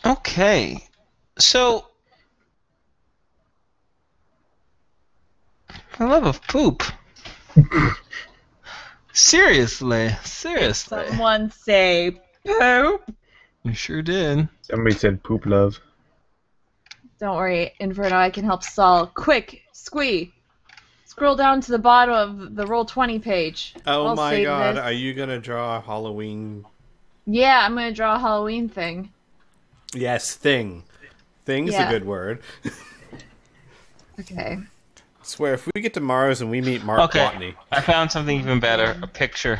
Okay. So, I love of poop. Seriously. Someone say poop. You sure did. Somebody said poop love. Don't worry, Inferno, I can help Saul. Quick, Squee. Scroll down to the bottom of the Roll20 page. Oh I'll my save god, this. are you gonna draw a Halloween? Yeah, I'm gonna draw a Halloween thing. Yes, thing. Thing's Yeah. a good word. Okay. I swear, if we get to Mars and we meet Mark Okay. Watney. I found something even better. A picture.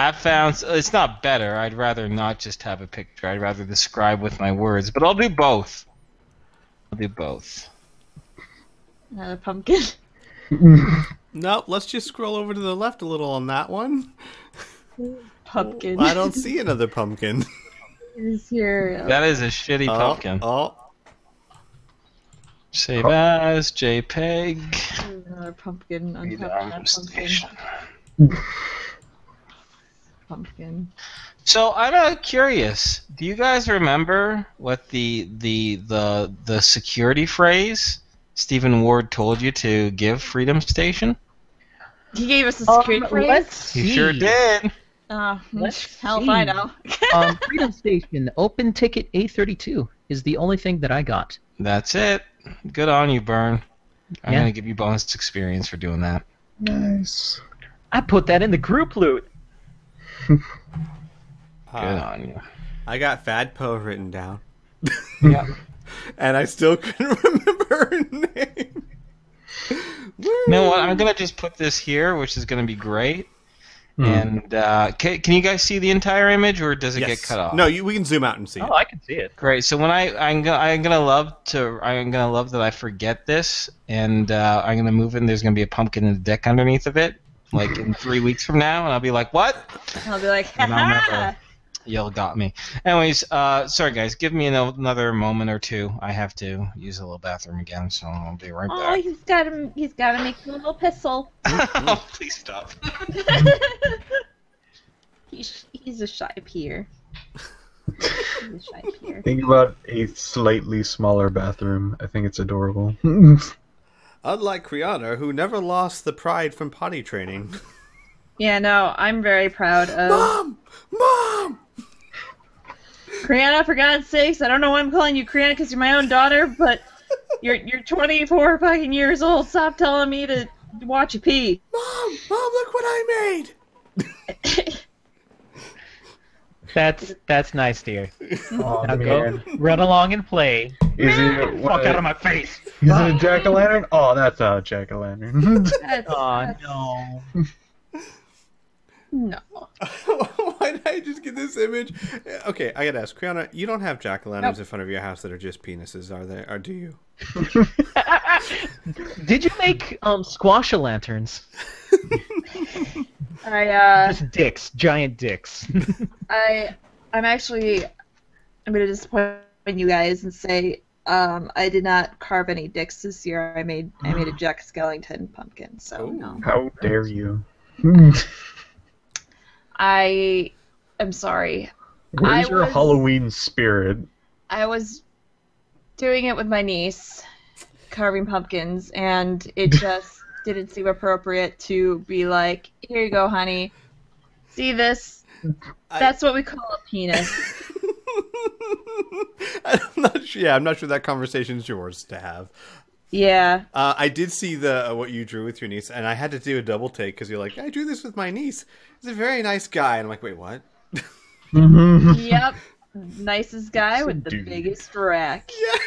It's not better. I'd rather not just have a picture. I'd rather describe with my words. But I'll do both. Another pumpkin. No, let's just scroll over to the left a little on that one. Pumpkin. I don't see another pumpkin. Is here. That is a shitty pumpkin. Oh, Save as JPEG. Another pumpkin on top of that Station. pumpkin. So I'm curious. Do you guys remember what the security phrase Stephen Ward told you to give Freedom Station? He gave us a security phrase? Let's He see. sure did. Let's Hell if see. I know. Freedom Station, open ticket A32 is the only thing that I got. That's it. Good on you, Burn. I'm Yeah. gonna give you bonus experience for doing that. Nice. I put that in the group loot. Good on you. I got Fadpo written down. Yeah. And I still couldn't remember her name. You know what? I'm gonna just put this here, which is gonna be great. And can you guys see the entire image, or does it get cut off? No, we can zoom out and see it. Oh, I can see it. Great. So when I'm gonna love that I forget this, and I'm gonna move in. There's gonna be a pumpkin in the deck underneath of it, like in 3 weeks from now, and I'll be like, "What?" I'll be like, And I'll ha never- Y'all got me. Anyways, sorry guys. Give me another moment or two. I have to use a little bathroom again, so I'll be right Oh, back. he's gotta make a little pistol. Oh, please stop. He's a shy peer. He's a shy peer. Think about a slightly smaller bathroom. I think it's adorable. Unlike Criana, who never lost the pride from potty training. Yeah, no, I'm very proud of Mom! Criana. For God's sakes, I don't know why I'm calling you Criana because you're my own daughter, but you're 24 fucking years old. Stop telling me to watch you pee. Mom, look what I made! That's nice, dear. Oh Now go run along and play. Is it Fuck out of my face. Is it a jack-o'-lantern? Oh, that's a jack-o'-lantern. No. No. Why did I just get this image? Okay, I gotta ask, Criana, you don't have jack-o'-lanterns in front of your house that are just penises, are they? Or do you? Did you make squash-a-lanterns? Just dicks, giant dicks. I'm gonna disappoint you guys and say I did not carve any dicks this year. I made a Jack Skellington pumpkin. So no. How dare you? I am sorry. Where's your Halloween spirit? I was doing it with my niece, carving pumpkins, and it just didn't seem appropriate to be like, "Here you go, honey. See this? That's what we call a penis." I'm not sure that conversation's yours to have. Yeah. I did see the what you drew with your niece, and I had to do a double take because you're like, I drew this with my niece. He's a very nice guy. And I'm like, wait, what? Yep. Nicest guy with the Dude. biggest rack. Yeah.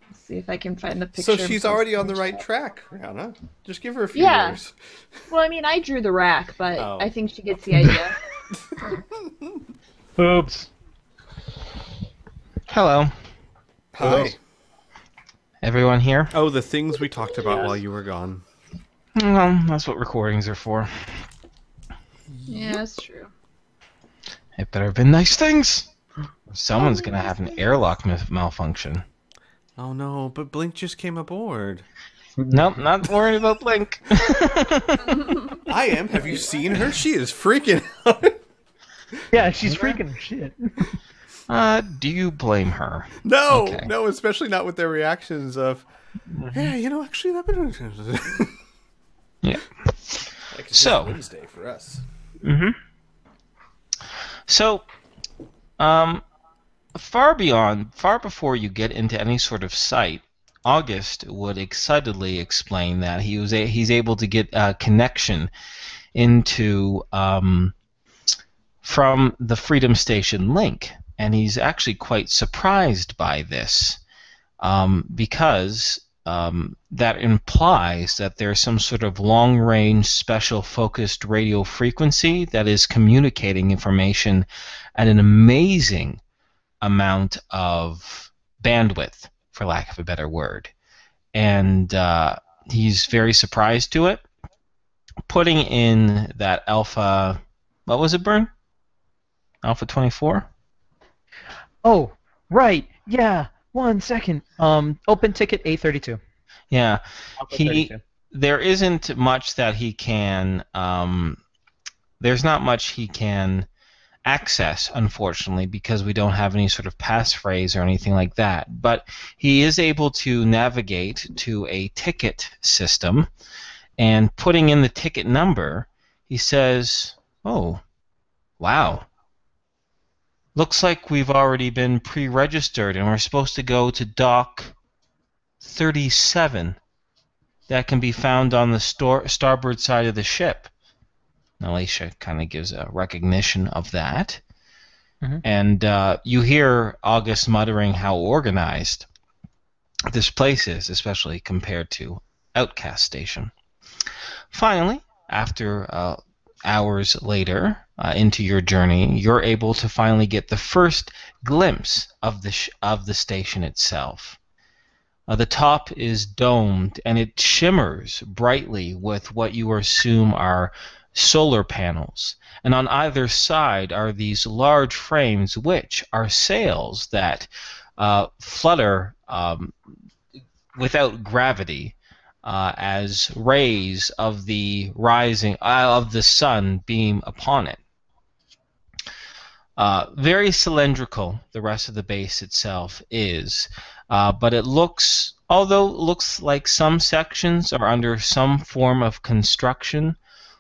Let's see if I can find the picture. So and she's post already it on in the right chat. track, Rihanna. Just give her a few Yeah. years. Well, I mean, I drew the rack, but Oh. I think she gets the idea. Oops. Hello. Hi. Everyone here? Oh, the things we talked about while you were gone. Well, that's what recordings are for. Yeah, that's true. It better have been nice things. Someone's gonna have an airlock malfunction. Oh no, but Blink just came aboard. Nope, not worried about Blink. I am. Have you seen her? She is freaking out. Yeah, she's freaking her shit. Do you blame her? No, Okay. no, especially not with their reactions of, yeah, actually, that been Yeah. like it's So- just Wednesday for us. So, far before you get into any sort of site, August would excitedly explain that he's able to get a connection into from the Freedom Station link, and he's actually quite surprised by this because that implies that there's some sort of long-range special focused radio frequency that is communicating information at an amazing amount of bandwidth, for lack of a better word. And he's very surprised to it. Putting in that alpha, what was it, Burn? Alpha 24? Oh, right. Yeah. 1 second. Open ticket A32. Yeah. Alpha 32. There isn't much that he can, there's not much he can access, unfortunately, because we don't have any sort of passphrase or anything like that. But he is able to navigate to a ticket system, and putting in the ticket number, he says, "Oh, wow. Looks like we've already been pre-registered, and we're supposed to go to dock 37. That can be found on the starboard side of the ship." Alicia kind of gives a recognition of that. And you hear August muttering how organized this place is, especially compared to Outcast Station. Finally, after hours later into your journey, you're able to finally get the first glimpse of the station itself. The top is domed, and it shimmers brightly with what you assume are solar panels. And on either side are these large frames, which are sails that flutter without gravity as rays of the rising of the sun beam upon it. Very cylindrical, the rest of the base itself is, but although it looks like some sections are under some form of construction,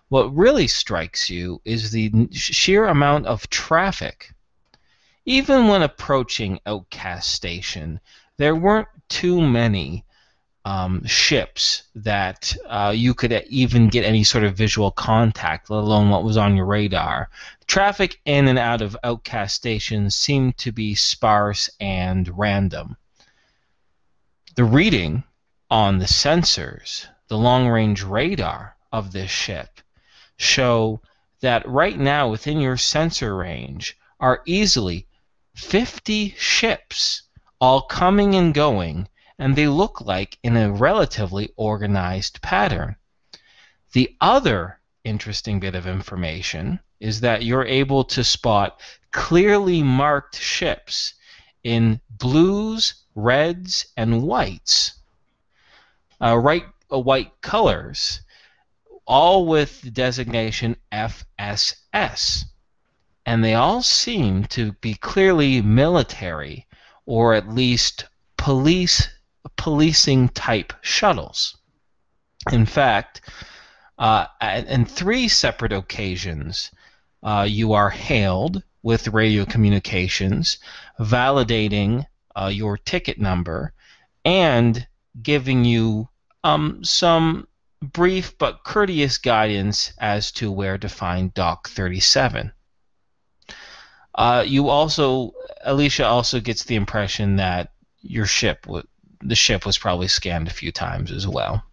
what really strikes you is the sheer amount of traffic. Even when approaching Outcast Station, there weren't too many ships that you could even get any sort of visual contact, let alone what was on your radar. Traffic in and out of Outcast Station seemed to be sparse and random. The reading on the sensors, the long-range radar of this ship, show that right now within your sensor range are easily 50 ships, all coming and going, and they look like in a relatively organized pattern. The other interesting bit of information is that you're able to spot clearly marked ships in blues, reds, and whites, white colors, all with the designation FSS. And they all seem to be clearly military, or at least policing type shuttles. In fact, in 3 separate occasions, you are hailed with radio communications, validating your ticket number, and giving you some brief but courteous guidance as to where to find Dock 37. Alicia also gets the impression that the ship was probably scanned a few times as well,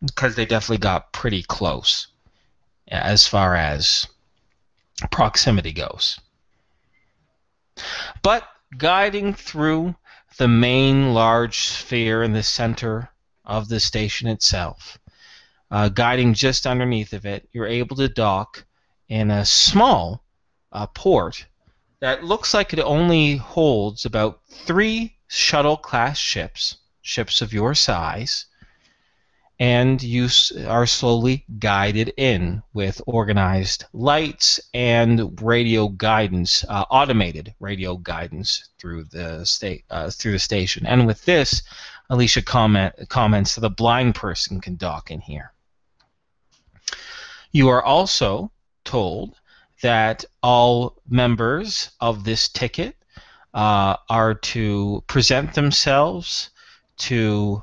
because they definitely got pretty close as far as proximity goes. But guiding through the main large sphere in the center of the station itself, guiding just underneath of it, you're able to dock in a small port that looks like it only holds about 3 shuttle-class ships of your size, and you are slowly guided in with organized lights and radio guidance, automated radio guidance through the station. And with this, Alicia comments that a blind person can dock in here. You are also told that all members of this ticket are to present themselves to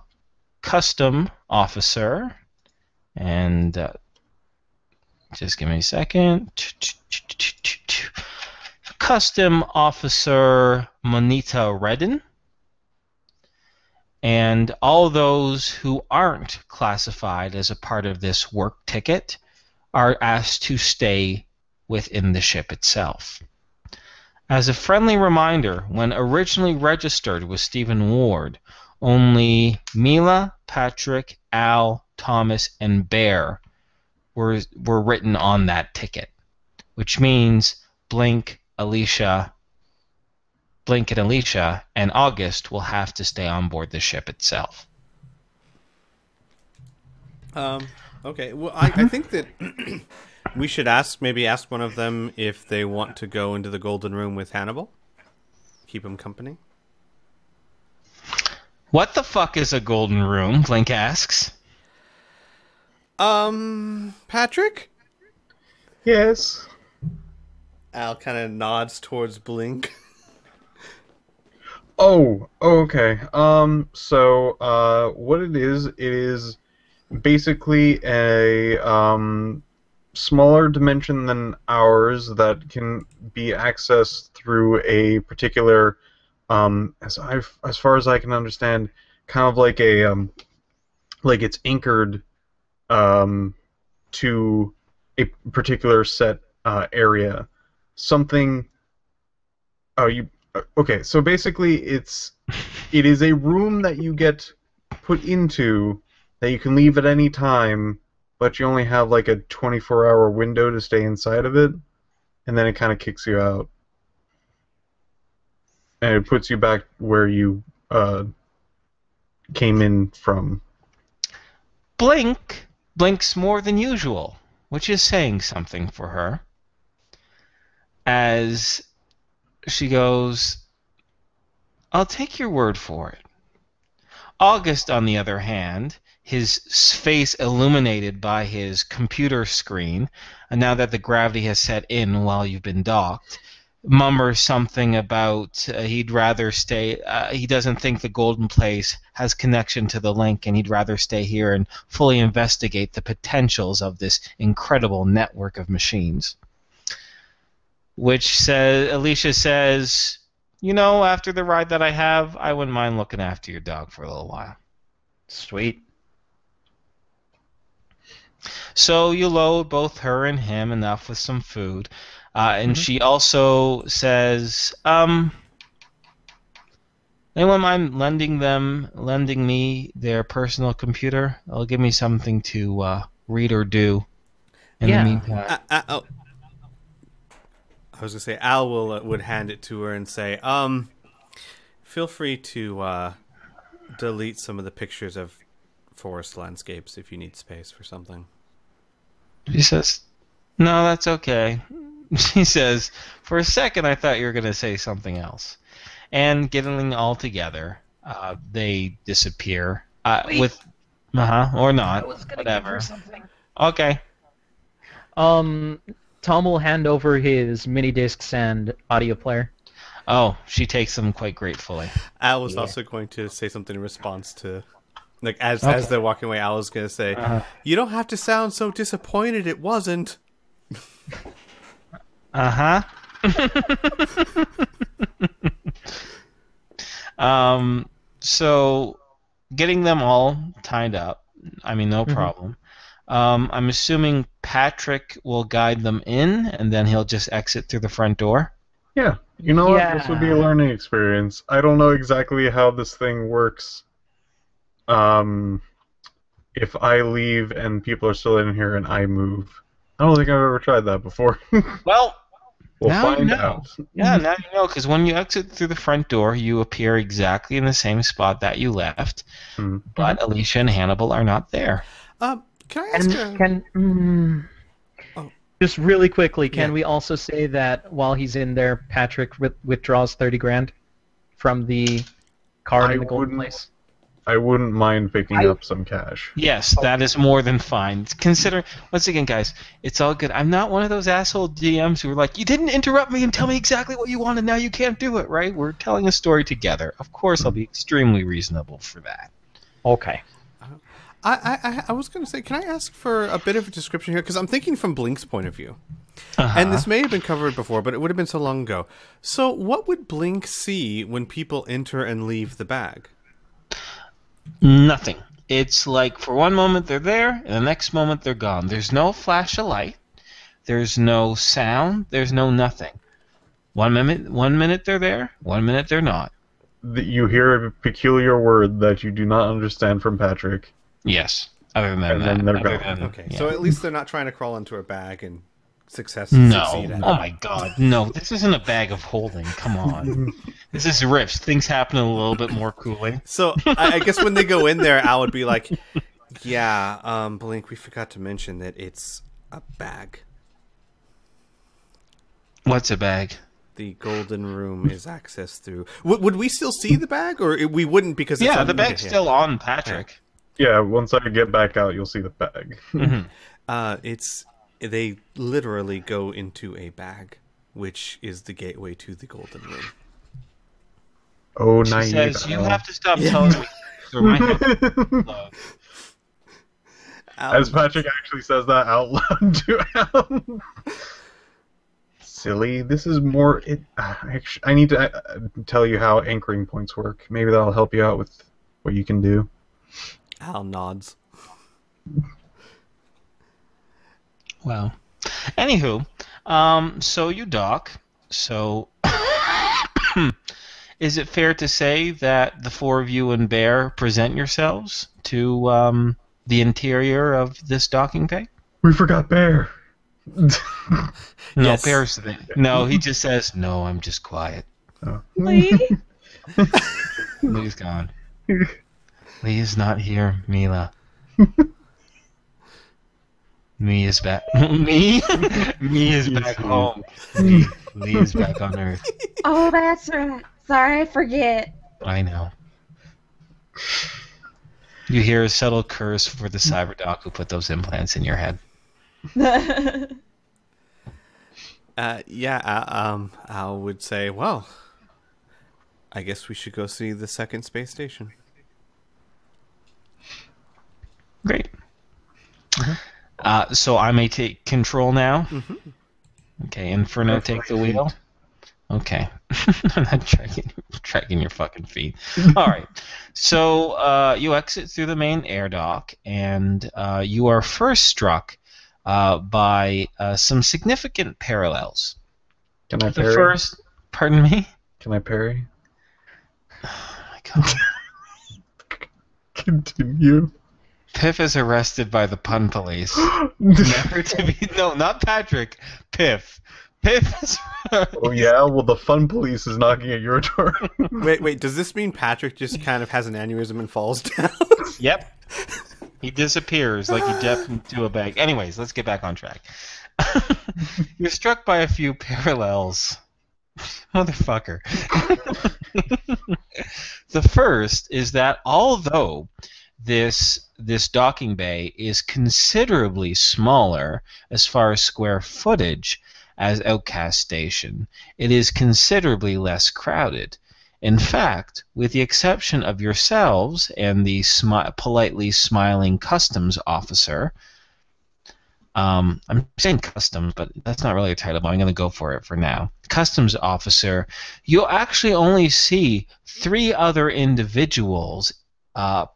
custom officer, and just give me a second. Custom officer Monita Redden, and all those who aren't classified as a part of this work ticket are asked to stay within the ship itself. As a friendly reminder, when originally registered with Stephen Ward, only Mila, Patrick, Al, Thomas, and Bear were written on that ticket, which means Blink and Alicia, and August will have to stay on board the ship itself. Okay. Well, I think that we should maybe ask one of them if they want to go into the Golden Room with Hannibal. Keep him company. What the fuck is a Golden Room? Blink asks. Patrick? Yes. Al kind of nods towards Blink. Oh, okay. So, what it is basically a, smaller dimension than ours that can be accessed through a particular, as far as I can understand, kind of like a, like it's anchored, to a particular set, area. Something, okay, so basically it is a room that you get put into that you can leave at any time, but you only have like a 24-hour window to stay inside of it, and then it kind of kicks you out. And it puts you back where you came in from. Blink blinks more than usual, which is saying something for her. As she goes, I'll take your word for it. August, on the other hand, his face illuminated by his computer screen, and now that the gravity has set in while you've been docked, mummers something about he'd rather stay. He doesn't think the Golden Place has connection to the link, and he'd rather stay here and fully investigate the potentials of this incredible network of machines. Alicia says, you know, after the ride that I have, I wouldn't mind looking after your dog for a little while. Sweet. So you load both her and him enough with some food. And she also says, anyone mind lending me their personal computer? It'll give me something to read or do in the meantime. I was gonna say Al would hand it to her and say, feel free to delete some of the pictures of forest landscapes if you need space for something. She says, no, that's okay. She says, for a second I thought you were gonna say something else. And getting all together, they disappear with, or not, whatever. Okay. Tom will hand over his mini discs and audio player. Oh, she takes them quite gratefully. Al was also going to say something in response to, like, as they're walking away, Al was going to say, you don't have to sound so disappointed it wasn't. So, getting them all tied up, no problem. I'm assuming Patrick will guide them in, and then he'll just exit through the front door? Yeah. You know what? This would be a learning experience. I don't know exactly how this thing works. If I leave and people are still in here and I move. I don't think I've ever tried that before. Well, We'll Now you find know. out. Yeah, now you know, because when you exit through the front door, you appear exactly in the same spot that you left, Hmm. but Alicia and Hannibal are not there. Can I ask? Oh. Just really quickly, can Yeah. we also say that while he's in there, Patrick withdraws 30 grand from the card I in the golden wouldn't- place? I wouldn't mind picking up some cash. Yes, that is more than fine. Consider, once again, guys, it's all good. I'm not one of those asshole DMs who are like, you didn't interrupt me and tell me exactly what you wanted, now you can't do it, right? We're telling a story together. Of course, I'll be extremely reasonable for that. Okay. I was going to say, can I ask for a bit of a description here? Because I'm thinking from Blink's point of view. And this may have been covered before, but it would have been so long ago. So what would Blink see when people enter and leave the bag? Nothing. It's like for one moment they're there, and the next moment they're gone. There's no flash of light. There's no sound. There's no nothing. 1 minute they're there. 1 minute they're not. You hear a peculiar word that you do not understand from Patrick. Yes. Other than And that. then they're other gone. than- Okay, yeah. so at least they're not trying to crawl into a bag and succeed No. at Oh it. my god. No, this isn't a bag of holding. Come on. This is Rifts. Things happen a little bit more coolly. So I guess when they go in there, Al would be like, yeah, Blink, we forgot to mention that it's a bag. What's a bag? The golden room is accessed through... Would we still see the bag? Or we wouldn't because it's Yeah, on the bag's yeah. still on Patrick. Yeah, once I get back out, you'll see the bag. They literally go into a bag, which is the gateway to the golden room. Oh, She naive. says, you Al. have to stop telling me. Or my head explodes. As Patrick actually says that out loud to Al. Silly. This is more... I need to tell you how anchoring points work. Maybe that'll help you out with what you can do. Al nods. Wow. Anywho, so you dock. So, is it fair to say that the four of you and Bear present yourselves to the interior of this docking bay? We forgot Bear. No, Yes. Bear's the... No, he just says, no, I'm just quiet. Lee? Lee's gone. Lee is not here, Mila. Me is back. Me? Me is back home. Lee is back on Earth. Oh, that's right. Sorry, I forget. I know. You hear a subtle curse for the cyberdoc who put those implants in your head. Al would say, well, I guess we should go see the second space station. Great. So I may take control now? Okay, Inferno, take the wheel. Okay. I'm not tracking your fucking feet. Alright. So you exit through the main air dock, and you are first struck by some significant parallels. Can I The parry? first... Pardon me? Can I parry? Oh my god. Continue. Piff is arrested by the pun police. Never to be... No, not Patrick. Piff. Piff is... Oh yeah? Well, the fun police is knocking at your door. Wait, does this mean Patrick just kind of has an aneurysm and falls down? Yep. He disappears like he jumped into a bag. Anyways, let's get back on track. You're struck by a few parallels. Motherfucker. The first is that although this docking bay is considerably smaller as far as square footage as Outcast Station, it is considerably less crowded. In fact, with the exception of yourselves and the politely smiling customs officer, I'm saying customs, but that's not really a title, but I'm going to go for it for now. Customs officer, you'll actually only see 3 other individuals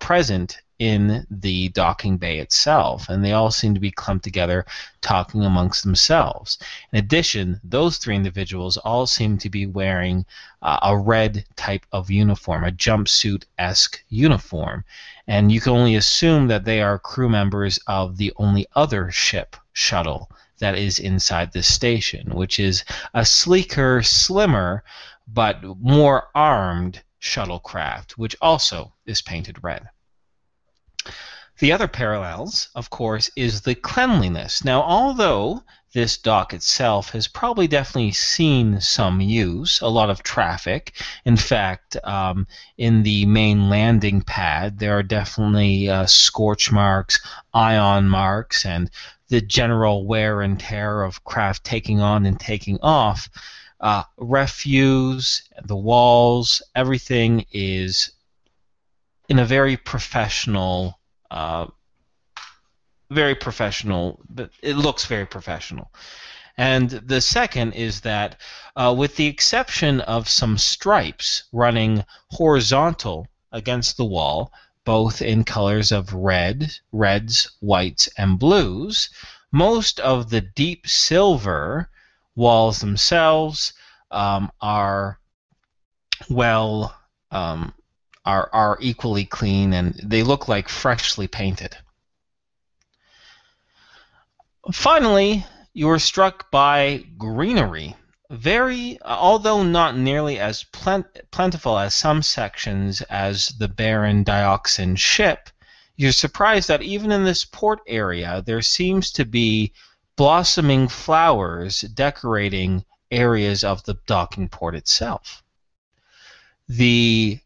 present in the docking bay itself, and they all seem to be clumped together talking amongst themselves. In addition, those 3 individuals all seem to be wearing a red type of uniform, a jumpsuit-esque uniform, and you can only assume that they are crew members of the only other shuttle that is inside this station, which is a sleeker, slimmer, but more armed shuttlecraft, which also is painted red. The other parallels, of course, is the cleanliness. Now, although this dock itself has probably definitely seen some use, a lot of traffic. In fact, in the main landing pad, there are definitely scorch marks, ion marks, and the general wear and tear of craft taking on and taking off. Refuse, the walls, everything is in a very professional, but it looks very professional. And the second is that with the exception of some stripes running horizontal against the wall, both in colors of reds, whites, and blues, most of the deep silver walls themselves are well are equally clean, and they look like freshly painted. Finally, you are struck by greenery. Although not nearly as plentiful as some sections as the barren dioxin ship, you're surprised that even in this port area there seems to be blossoming flowers decorating areas of the docking port itself. The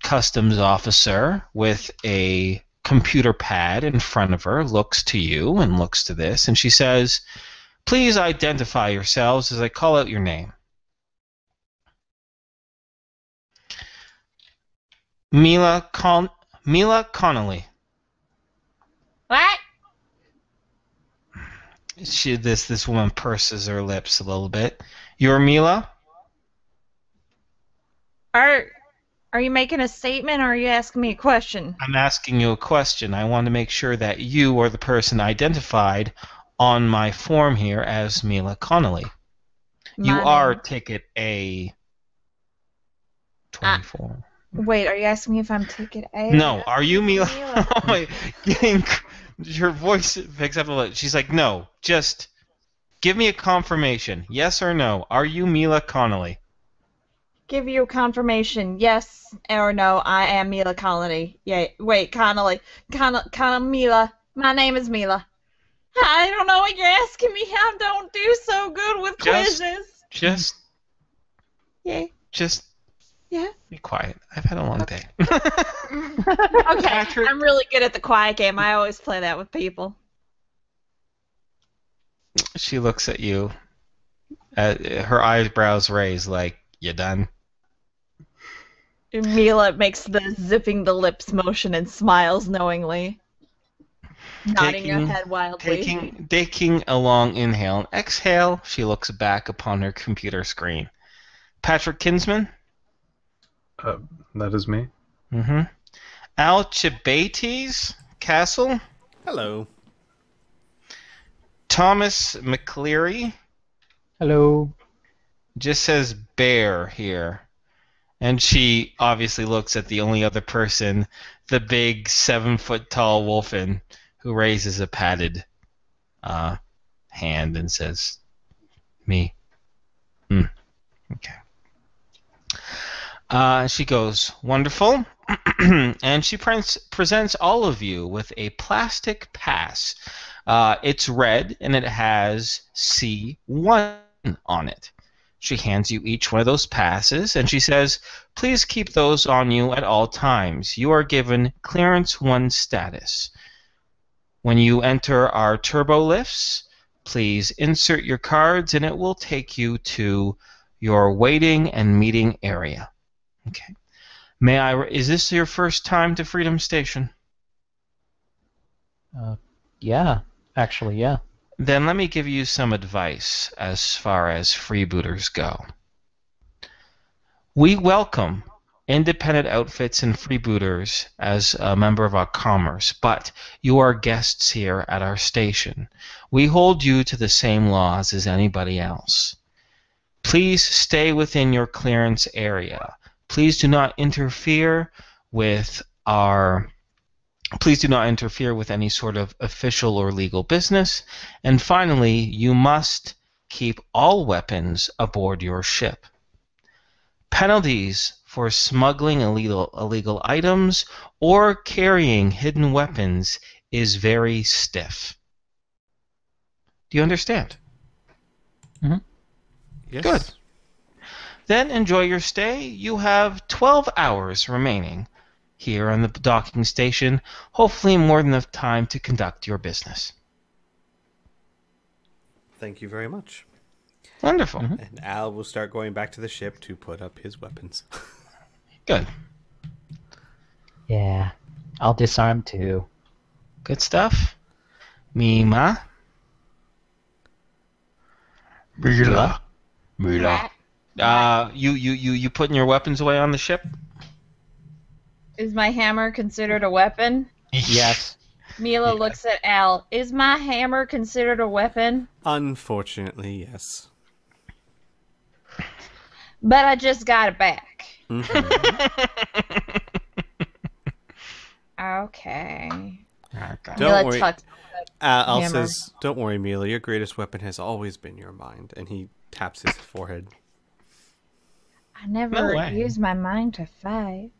customs officer with a computer pad in front of her looks to you and looks to this, and she says, "Please identify yourselves as I call out your name." Mila Connolly. What? This woman purses her lips a little bit. You're Mila? Are you making a statement or are you asking me a question? I'm asking you a question. I want to make sure that you are the person identified on my form here as Mila Connolly. You are ticket A24. Wait, are you asking me if I'm ticket A? No, are you Mila? Oh my, your voice picks up a little. She's like, no, just give me a confirmation. Yes or no? Are you Mila Connolly? Give you confirmation. Yes or no, I am Mila Connolly. Yeah, wait, Connolly. Mila. My name is Mila. I don't know what you're asking me. I don't do so good with quizzes. Yeah. Be quiet. I've had a long day. Okay, Patrick. I'm really good at the quiet game. I always play that with people. She looks at you. Her eyebrows raise like, you done? Mila makes the zipping the lips motion and smiles knowingly. Nodding her head wildly. Taking a long inhale and exhale, she looks back upon her computer screen. Patrick Kinsman? That is me. Mm-hmm. Alcibiades Castle? Hello. Thomas McCleary? Hello. Just says bear here. And she obviously looks at the only other person, the big 7-foot-tall wolfen, who raises a padded hand and says, "Me." Okay. She goes, "Wonderful." And she presents all of you with a plastic pass. It's red, and it has C1 on it. She hands you each one of those passes, and she says, "Please keep those on you at all times. You are given Clearance 1 status. When you enter our turbo lifts, please insert your cards, and it will take you to your waiting and meeting area." Okay. Is this your first time to Freedom Station? Yeah, actually, yeah. Then let me give you some advice as far as freebooters go. We welcome independent outfits and freebooters as a member of our commerce, but you are guests here at our station. We hold you to the same laws as anybody else. Please stay within your clearance area. Please do not interfere with our Please do not interfere with any sort of official or legal business. And finally, you must keep all weapons aboard your ship. Penalties for smuggling illegal items or carrying hidden weapons is very stiff. Do you understand? Yes. Good. Then enjoy your stay. You have 12 hours remaining here on the docking station, hopefully more than enough time to conduct your business. Thank you very much. Wonderful. And Al will start going back to the ship to put up his weapons. Good. Yeah. I'll disarm too. Good stuff. Mima. Mila. You putting your weapons away on the ship? Is my hammer considered a weapon? Yes. Mila looks at Al. Is my hammer considered a weapon? Unfortunately, yes. But I just got it back. Okay. Don't Mila worry. tucks Al hammer. says, "Don't worry, Mila. Your greatest weapon has always been your mind." And he taps his forehead. I No never way. used my mind to fight.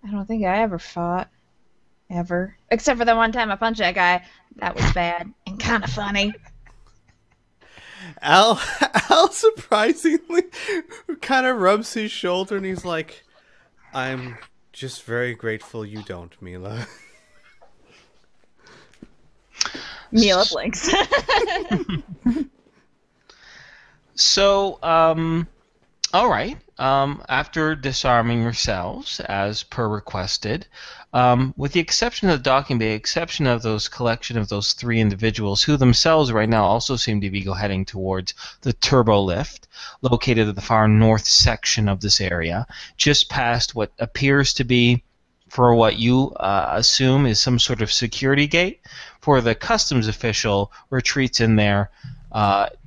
I don't think I ever fought. Ever. Except for the one time I punched that guy. That was bad and kind of funny. Al surprisingly kind of rubs his shoulder and he's like, "I'm just very grateful you don't, Mila." Mila blinks. So, all right. After disarming yourselves, as per requested, with the exception of the docking bay, exception of those collection of those three individuals who themselves right now also seem to be heading towards the turbo lift, located at the far north section of this area, just past what appears to be, for what you assume is some sort of security gate, for the customs official retreats in there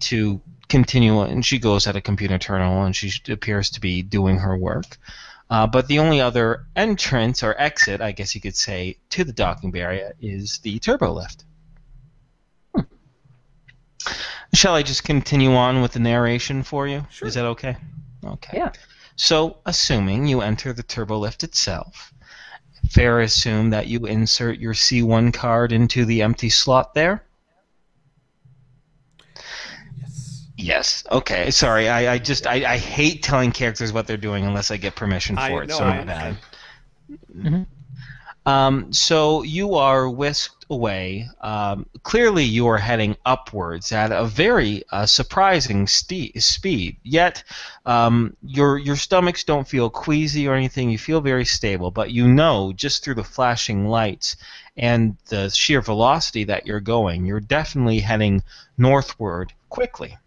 to continue, and she goes at a computer terminal and she appears to be doing her work. But the only other entrance or exit, I guess you could say, to the docking bay area is the turbo lift. Shall I just continue on with the narration for you? Sure. Is that okay? Okay. Yeah. So, assuming you enter the turbo lift itself, fair assume that you insert your C1 card into the empty slot there? Yes. Okay. Sorry. I hate telling characters what they're doing unless I get permission for it. know, So I my bad. Mhm. So you are whisked away. Clearly, you are heading upwards at a very surprising speed. Yet, your stomachs don't feel queasy or anything. You feel very stable. But you know, just through the flashing lights and the sheer velocity that you're going, you're definitely heading northward quickly.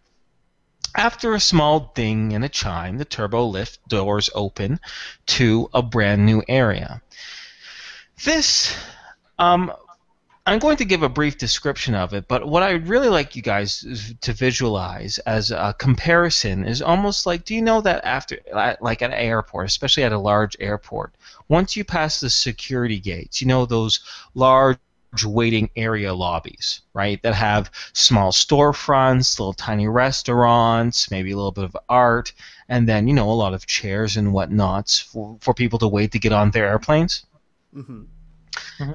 After a small ding and a chime, the turbo lift doors open to a brand new area. This, I'm going to give a brief description of it, but what I'd really like you guys to visualize as a comparison is almost like, do you know that after, like at an airport, especially at a large airport, once you pass the security gates, you know those large waiting area lobbies, right, that have small storefronts, little tiny restaurants, maybe a little bit of art, and then, you know, a lot of chairs and whatnots for people to wait to get on their airplanes?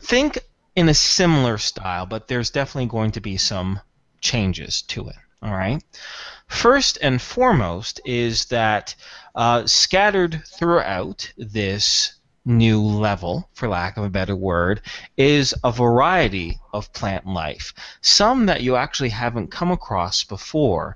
Think in a similar style, but there's definitely going to be some changes to it. All right. First and foremost is that scattered throughout this new level, for lack of a better word, is a variety of plant life. Some that you actually haven't come across before.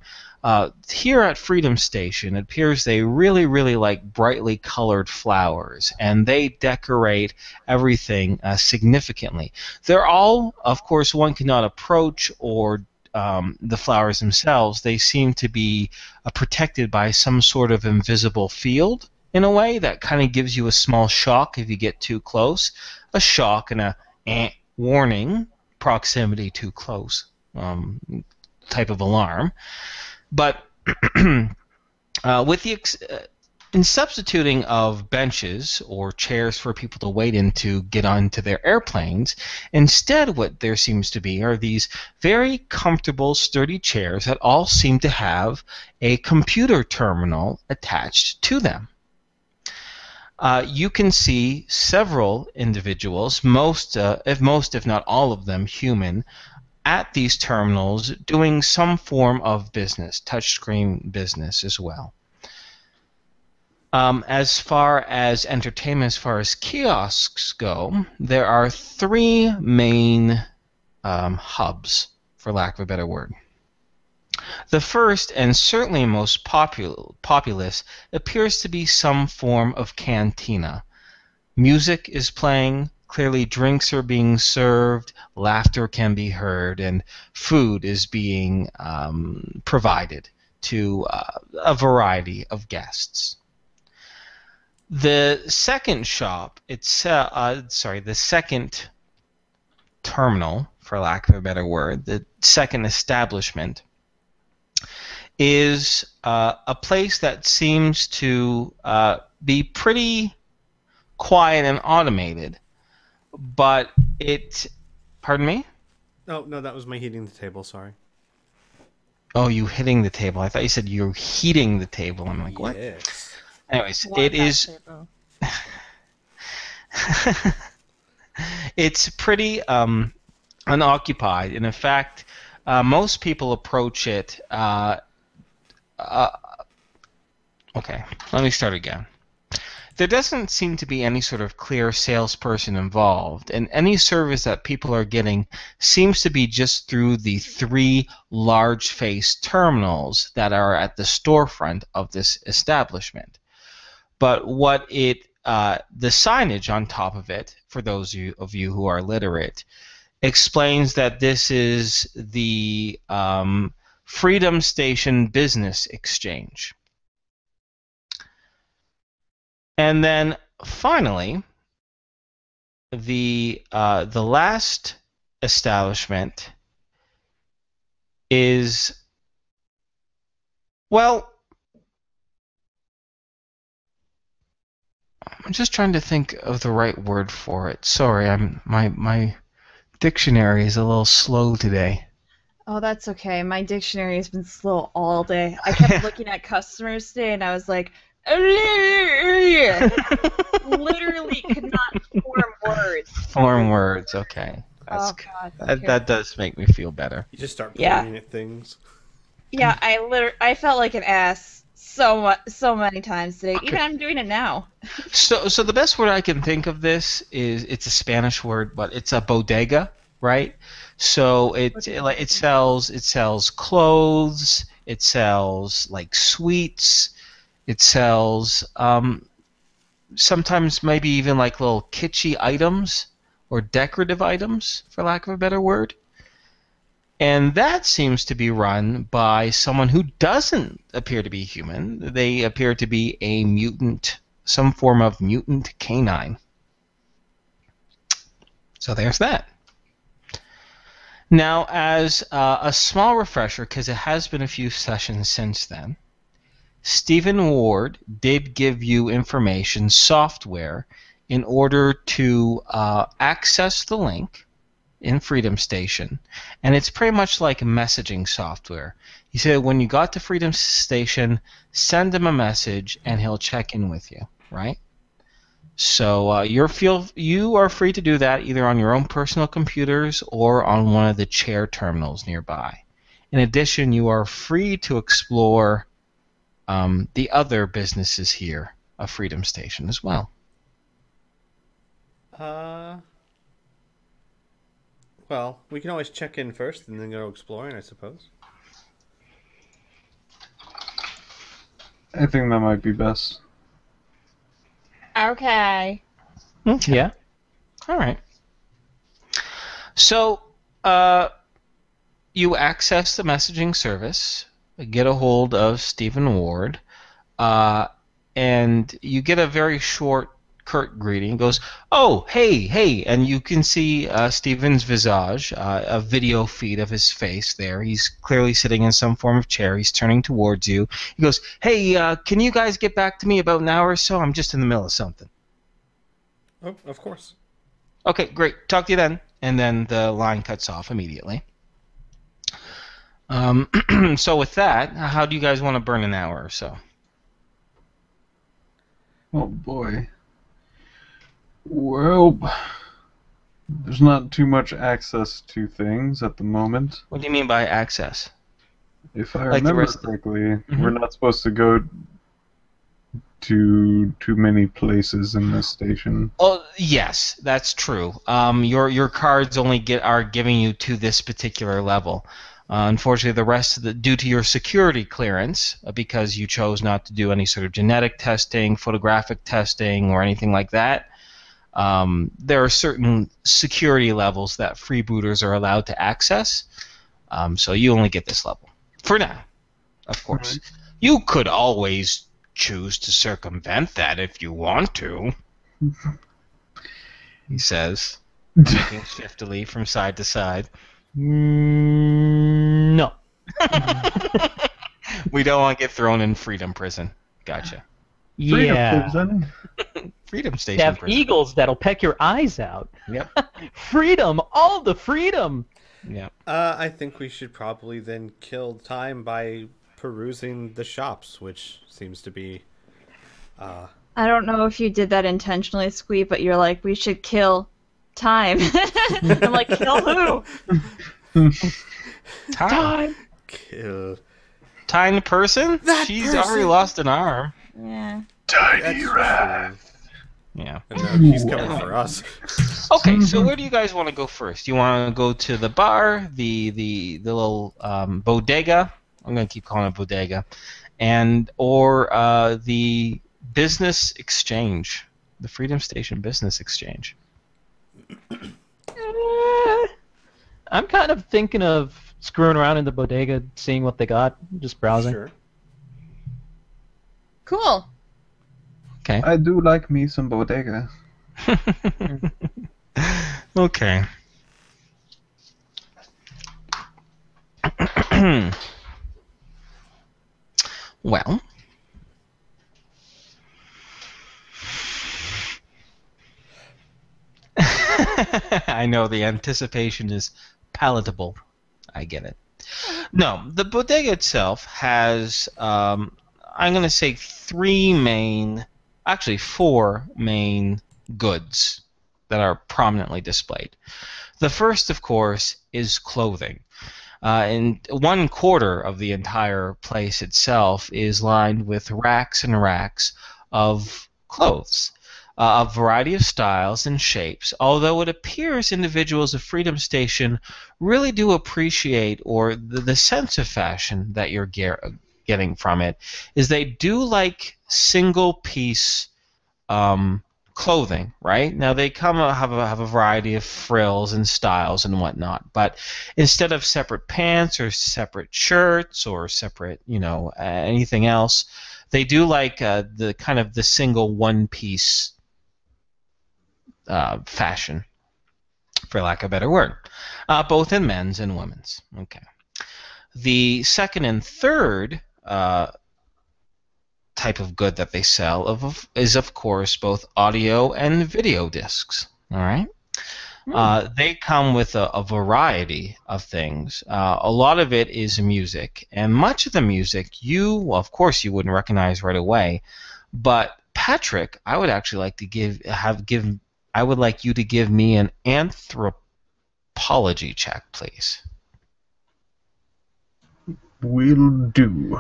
Here at Freedom Station, it appears they really, really like brightly colored flowers, and they decorate everything significantly. They're all, of course, one cannot approach or the flowers themselves. They seem to be protected by some sort of invisible field in a way that kind of gives you a small shock if you get too close. A shock and a warning, proximity too close type of alarm. But with the In substituting of benches or chairs for people to wait in to get onto their airplanes, instead what there seems to be are these very comfortable, sturdy chairs that all seem to have a computer terminal attached to them. You can see several individuals, if not all of them human, at these terminals doing some form of business, touchscreen business as well. As far as entertainment, as far as kiosks go, there are three main hubs, for lack of a better word. The first, and certainly most populous, appears to be some form of cantina. Music is playing, clearly drinks are being served, laughter can be heard, and food is being provided to a variety of guests. The second the second terminal, for lack of a better word, the second establishment, is a place that seems to be pretty quiet and automated, but it... Pardon me? Oh, no, that was my heating the table, sorry. Oh, you hitting the table. I thought you said you're heating the table. I'm like, what? Yes. Anyways, it is... It's pretty unoccupied. And in fact, most people approach it... okay, let me start again. There doesn't seem to be any sort of clear salesperson involved, and any service that people are getting seems to be just through the three large-faced terminals that are at the storefront of this establishment. But what the signage on top of it, for those of you who are literate, explains that this is the Freedom Station Business Exchange. And then finally, the last establishment is, well, I'm just trying to think of the right word for it. Sorry, my dictionary is a little slow today. Oh, that's okay. My dictionary has been slow all day. I kept looking at customers today, and I was like, literally could not form words. Form words, okay. That's, oh God. that does make me feel better. You just start pointing at things. Yeah, I felt like an ass so many times today. Okay. Even I'm doing it now. So the best word I can think of this is, it's a Spanish word, but it's a bodega, right? So it sells clothes, it sells like sweets, it sells sometimes maybe even like little kitschy items or decorative items, for lack of a better word. And that seems to be run by someone who doesn't appear to be human. They appear to be a mutant, some form of mutant canine. So there's that. Now, as a small refresher, because it has been a few sessions since then, Stephen Ward did give you information, software, in order to access the link in Freedom Station, and it's pretty much like messaging software. He said when you got to Freedom Station, send him a message and he'll check in with you, right? So you are free to do that either on your own personal computers or on one of the chair terminals nearby. In addition, you are free to explore the other businesses here of Freedom Station as well. Well, we can always check in first and then go exploring, I suppose. I think that might be best. Okay. Yeah. All right. So you access the messaging service, get a hold of Stephen Ward, and you get a very short curt greeting. He goes, "Oh, hey," and you can see Steven's visage, a video feed of his face there. He's clearly sitting in some form of chair. He's turning towards you. He goes, "Hey, can you guys get back to me about an hour or so? I'm just in the middle of something." Oh, of course. Okay, great. Talk to you then. And then the line cuts off immediately. So with that, how do you guys want to burn an hour or so? Oh boy. Well, there's not too much access to things at the moment. What do you mean by access? If I Like the remember rest- correctly, we're not supposed to go to too many places in this station. Oh, yes, that's true. Your cards only are giving you to this particular level. Unfortunately, the rest of due to your security clearance, because you chose not to do any sort of genetic testing, photographic testing, or anything like that, there are certain security levels that freebooters are allowed to access. So you only get this level for now, of course. Right. You could always choose to circumvent that if you want to, he says, looking shiftily from side to side. No. We don't want to get thrown in freedom prison. Gotcha. Yeah. Freedom Freedom They station have prison. eagles that'll peck your eyes out. Yep. Freedom, all the freedom. Yep. I think we should probably then kill time by perusing the shops, which seems to be. I don't know if you did that intentionally, Squee, but you're like, we should kill time. I'm like, kill who? Time. Kill. Time person? That She's person. already lost an arm. Yeah. Tiny Yeah. And now he's coming for us. Okay, so where do you guys want to go first? You want to go to the bar, the little bodega? I'm going to keep calling it bodega, or the business exchange, the Freedom Station Business Exchange. I'm kind of thinking of screwing around in the bodega, seeing what they got, just browsing. Sure. Cool. Okay. I do like me some bodega. Okay. Well, I know the anticipation is palatable. I get it. No, the bodega itself has, I'm going to say four main goods that are prominently displayed. The first, of course, is clothing. And 1/4 of the entire place itself is lined with racks and racks of clothes, a variety of styles and shapes, although it appears individuals of Freedom Station really do appreciate, or the sense of fashion that you're getting from it, is they do like single-piece clothing, right? Now they have a variety of frills and styles and whatnot, but instead of separate pants or separate shirts or separate, anything else, they do like the kind of the single one-piece fashion, for lack of a better word, both in men's and women's. Okay. The second and third type of good that they sell is, of course, both audio and video discs. All right. They come with a variety of things. A lot of it is music, and much of the music of course, you wouldn't recognize right away. But Patrick, I would actually like to I would like you to give me an anthropology check, please. Will do.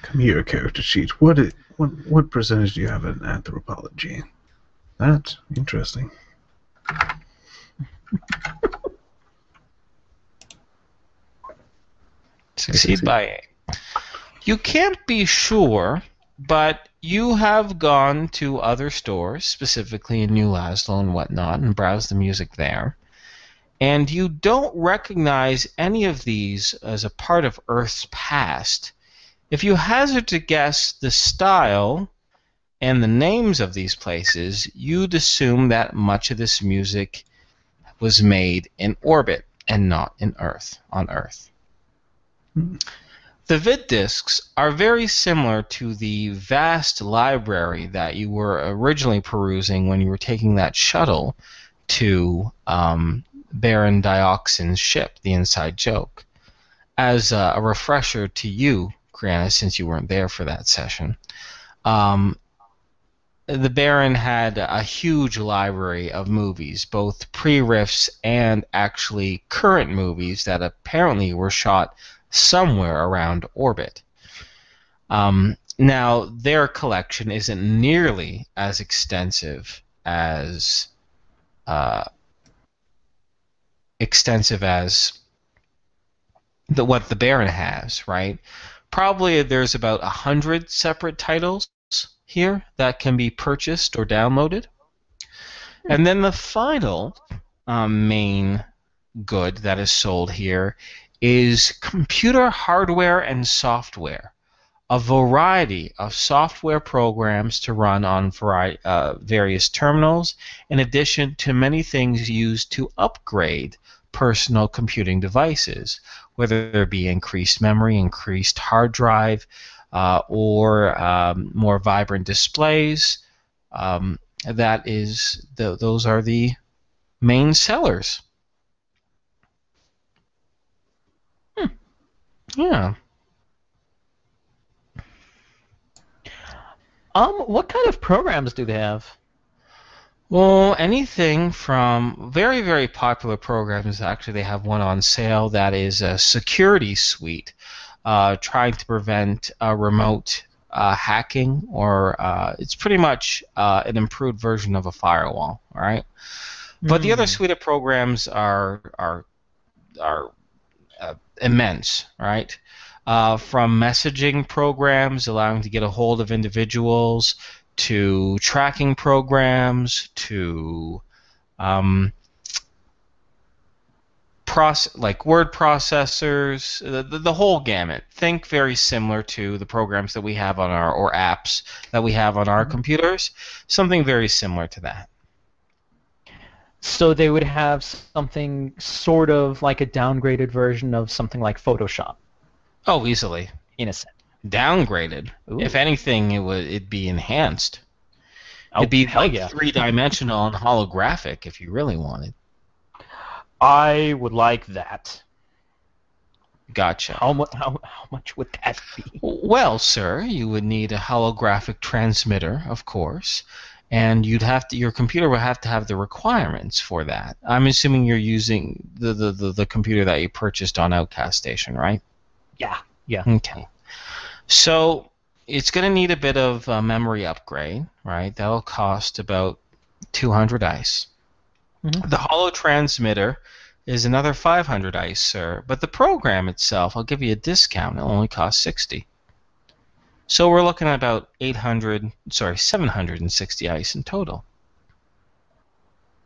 Come here, character sheet. What percentage do you have in anthropology? That's interesting. Succeed by 8. You can't be sure, but you have gone to other stores, specifically in New Laszlo and whatnot, and browsed the music there. And you don't recognize any of these as a part of Earth's past. If you hazard to guess the style, and the names of these places, you'd assume that much of this music was made in orbit and not on Earth. The vid discs are very similar to the vast library that you were originally perusing when you were taking that shuttle to Baron Dioxin's ship, the Inside Joke. As a refresher to you, Criana, since you weren't there for that session, the Baron had a huge library of movies, both pre-riffs and actually current movies that apparently were shot somewhere around orbit. Now, their collection isn't nearly as extensive as what the Baron has, right? Probably there's about 100 separate titles here that can be purchased or downloaded. And then the final main good that is sold here is computer hardware and software. A variety of software programs to run on various terminals, in addition to many things used to upgrade personal computing devices, whether there be increased memory, increased hard drive, or more vibrant displays. Those are the main sellers. Yeah. What kind of programs do they have? Well, anything from very, very popular programs. Actually, they have one on sale that is a security suite, trying to prevent remote hacking, or it's pretty much an improved version of a firewall. All right, but the other suite of programs are immense, right? From messaging programs allowing to get a hold of individuals, to tracking programs, to like word processors, the whole gamut. Think very similar to the programs that we have on or apps that we have on our computers. Something very similar to that. So they would have something sort of like a downgraded version of something like Photoshop. Oh, easily. In a sense. Downgraded. Ooh. If anything, it'd be enhanced. Oh, it'd be hell like yeah. 3-dimensional and holographic if you really wanted. I would like that. Gotcha. How much would that be? Well, sir, you would need a holographic transmitter, of course, and your computer would have to have the requirements for that. I'm assuming you're using the computer that you purchased on Outcast Station, right? Yeah. Okay. So it's going to need a bit of memory upgrade, right? That'll cost about 200 ice. Mm-hmm. The holo transmitter is another 500 ice, sir. But the program itself, I'll give you a discount. It'll only cost 60. So we're looking at about 760 ice in total.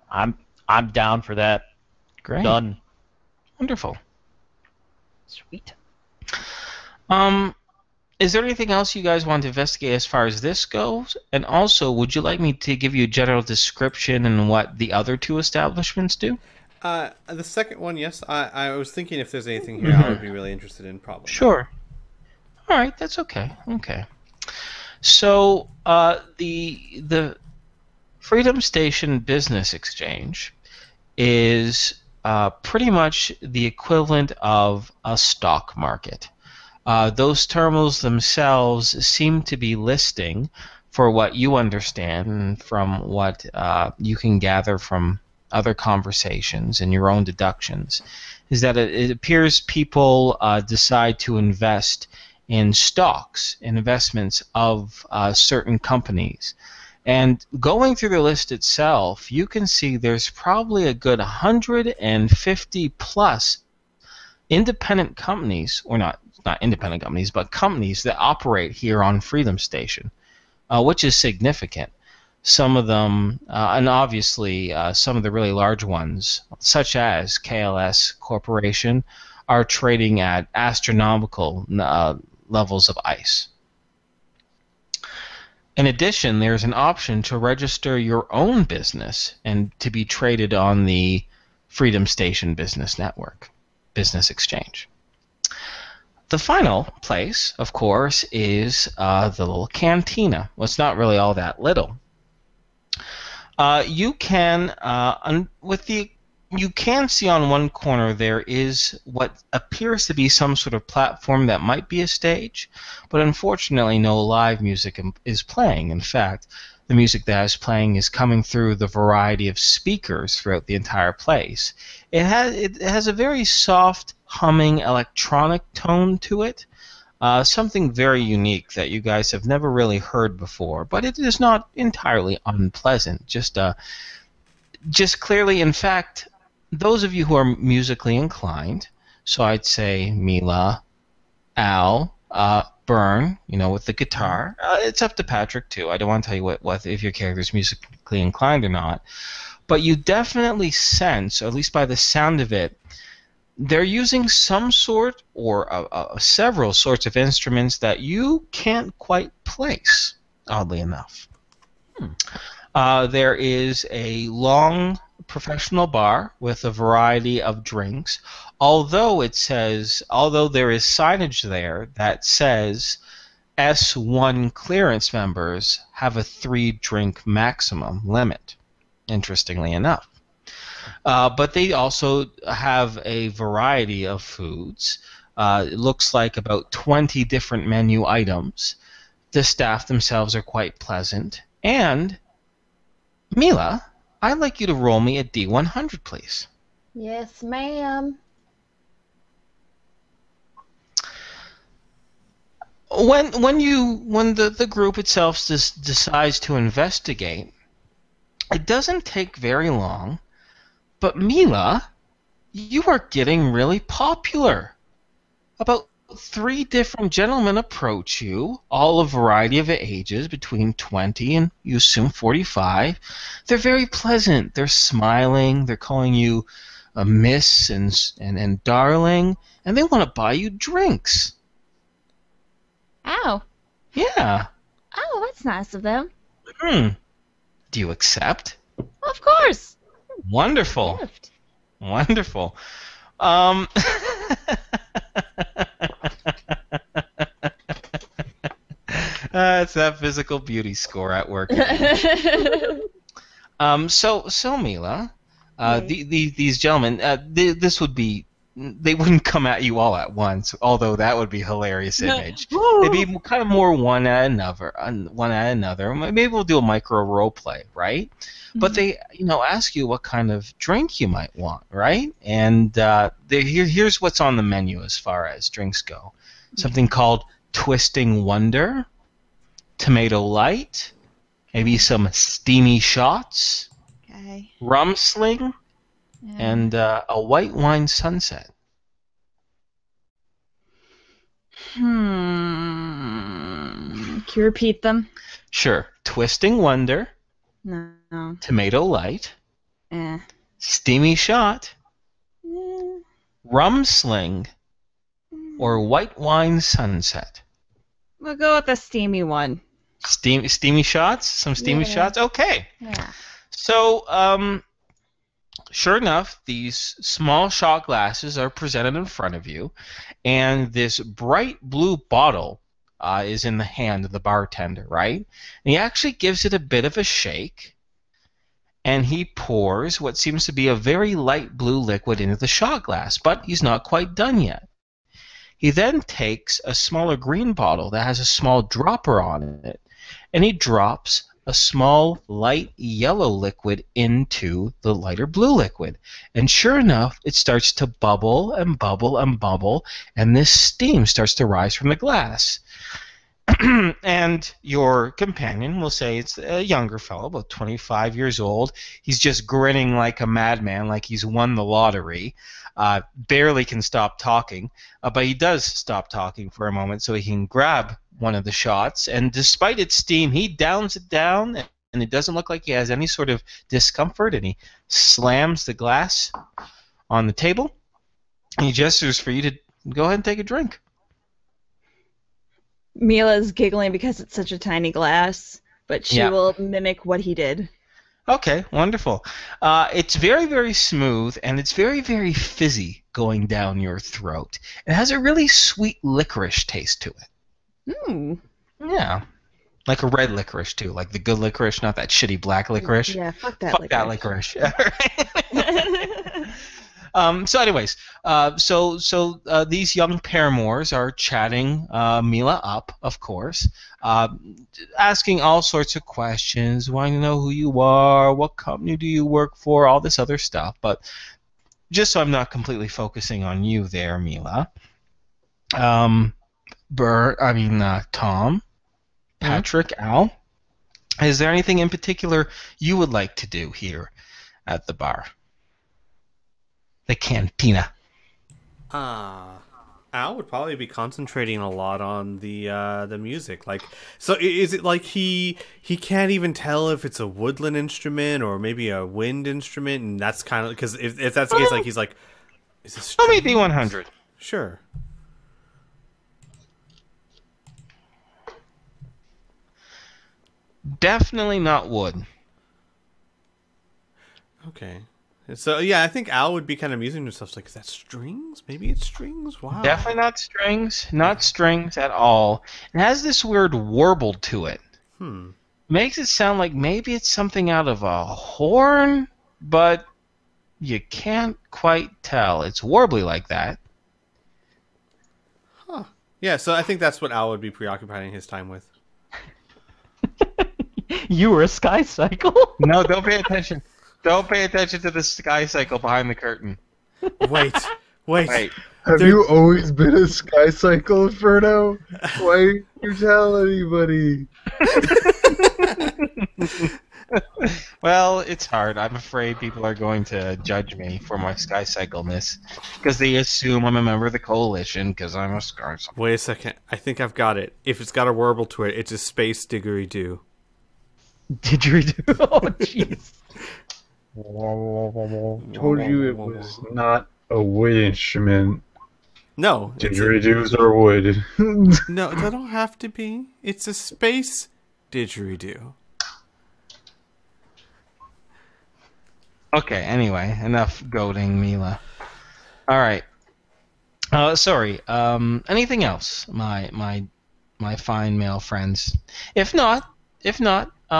I'm down for that. Great. Done. Wonderful. Sweet. Is there anything else you guys want to investigate as far as this goes? And also, would you like me to give you a general description and what the other two establishments do? The second one, yes. I was thinking if there's anything here I would be really interested in, probably. Sure. All right, that's okay. Okay. So the Freedom Station Business Exchange is pretty much the equivalent of a stock market. Those terminals themselves seem to be listing, for what you understand and from what you can gather from other conversations and your own deductions, is that it appears people decide to invest in stocks, investments of certain companies. And going through the list itself, you can see there's probably a good 150 plus independent companies, or not independent companies, but companies that operate here on Freedom Station, which is significant. Some of them, and obviously some of the really large ones, such as KLS Corporation, are trading at astronomical levels of ice. In addition, there's an option to register your own business and to be traded on the Freedom Station Business Network, Business Exchange. The final place, of course, is the little cantina. Well, it's not really all that little. You can you can see on one corner there is what appears to be some sort of platform that might be a stage, but unfortunately no live music is playing. In fact, the music that is playing is coming through the variety of speakers throughout the entire place. It has a very soft humming electronic tone to it, something very unique that you guys have never really heard before, but it is not entirely unpleasant. Just clearly, in fact, those of you who are musically inclined, so I'd say Mila, Al, Burn, with the guitar. It's up to Patrick too. I don't want to tell you what if your character's musically inclined or not, but you definitely sense, or at least by the sound of it, they're using some sort or several sorts of instruments that you can't quite place, oddly enough. There is a long professional bar with a variety of drinks, although there is signage there that says S1 clearance members have a 3-drink maximum limit, interestingly enough. But they also have a variety of foods. It looks like about 20 different menu items. The staff themselves are quite pleasant. And, Mila, I'd like you to roll me a D100, please. Yes, ma'am. When the group itself decides to investigate, it doesn't take very long. But Mila, you are getting really popular. About 3 different gentlemen approach you, all a variety of ages, between 20 and, you assume, 45. They're very pleasant. They're smiling. They're calling you a miss and darling, and they want to buy you drinks. Ow. Yeah. Oh, that's nice of them. Do you accept? Of course. Wonderful. Gift. Wonderful. It's that physical beauty score at work. So Mila, these gentlemen, this would be, they wouldn't come at you all at once, although that would be a hilarious image. They'd be kind of more one at another. Maybe we'll do a micro role play, right? But they, ask you what kind of drink you might want, right? And here's what's on the menu as far as drinks go. Something called Twisting Wonder, Tomato Light, maybe some steamy shots, Okay. rum sling, Yeah. and a white wine sunset. Can you repeat them? Sure. Twisting Wonder, No. Tomato Light, Eh. Steamy Shot, Eh. Rum Sling, or White Wine Sunset. We'll go with the steamy one. Steamy shots? Some steamy Yeah. shots? Okay. Yeah. So, sure enough, these small shot glasses are presented in front of you, and this bright blue bottle is in the hand of the bartender, right? And he actually gives it a bit of a shake, and he pours what seems to be a very light blue liquid into the shot glass, but he's not quite done yet. He then takes a smaller green bottle that has a small dropper on it, and he drops a small light yellow liquid into the lighter blue liquid. And sure enough, it starts to bubble and bubble and bubble, and this steam starts to rise from the glass. And your companion will say it's a younger fellow, about 25 years old. He's just grinning like a madman, like he's won the lottery. Barely can stop talking, but he does stop talking for a moment so he can grab one of the shots. And despite its steam, he downs it down, and it doesn't look like he has any sort of discomfort. And he slams the glass on the table, and he gestures for you to go ahead and take a drink. Mila's giggling because it's such a tiny glass, but she will mimic what he did. Okay, wonderful. It's very, very smooth, and it's very, very fizzy going down your throat. It has a really sweet licorice taste to it. Hmm. Yeah. Like a red licorice, too. Like the good licorice, not that shitty black licorice. Yeah, fuck that Fuck licorice. that licorice. So anyways, these young paramours are chatting Mila up, of course, asking all sorts of questions, wanting to know who you are, what company do you work for, all this other stuff. But just so I'm not completely focusing on you there, Mila, Tom, Patrick, Al, is there anything in particular you would like to do here at the bar? The cantina. Al would probably be concentrating a lot on the music. Like, so is it like he can't even tell if it's a woodland instrument or maybe a wind instrument, and that's kind of because if that's the case, like he's like, is this? Let me D100. Sure. Definitely not wood. Okay. So yeah, I think Al would be kind of amusing himself. Like, is that strings? Maybe it's strings. Wow. Definitely not strings. Not strings at all. It has this weird warble to it. Makes it sound like maybe it's something out of a horn, but you can't quite tell. It's warbly like that. Huh. Yeah, so I think that's what Al would be preoccupying his time with. You were a sky cycle? No, don't pay attention. Don't pay attention to the sky cycle behind the curtain. Wait. Have you always been a sky cycle, Inferno? Why you tell anybody? Well, it's hard. I'm afraid people are going to judge me for my sky cycle-ness because they assume I'm a member of the coalition because I'm a sky cycle. Wait a second. I think I've got it. If it's got a warble to it, it's a space didgeridoo. Didgeridoo? Oh, jeez. Told you it was not a wood instrument. No. Didgeridoos are wood. No, they don't have to be. It's a space didgeridoo. Okay, anyway, enough goading Mila. Alright. Sorry, anything else, my fine male friends? If not,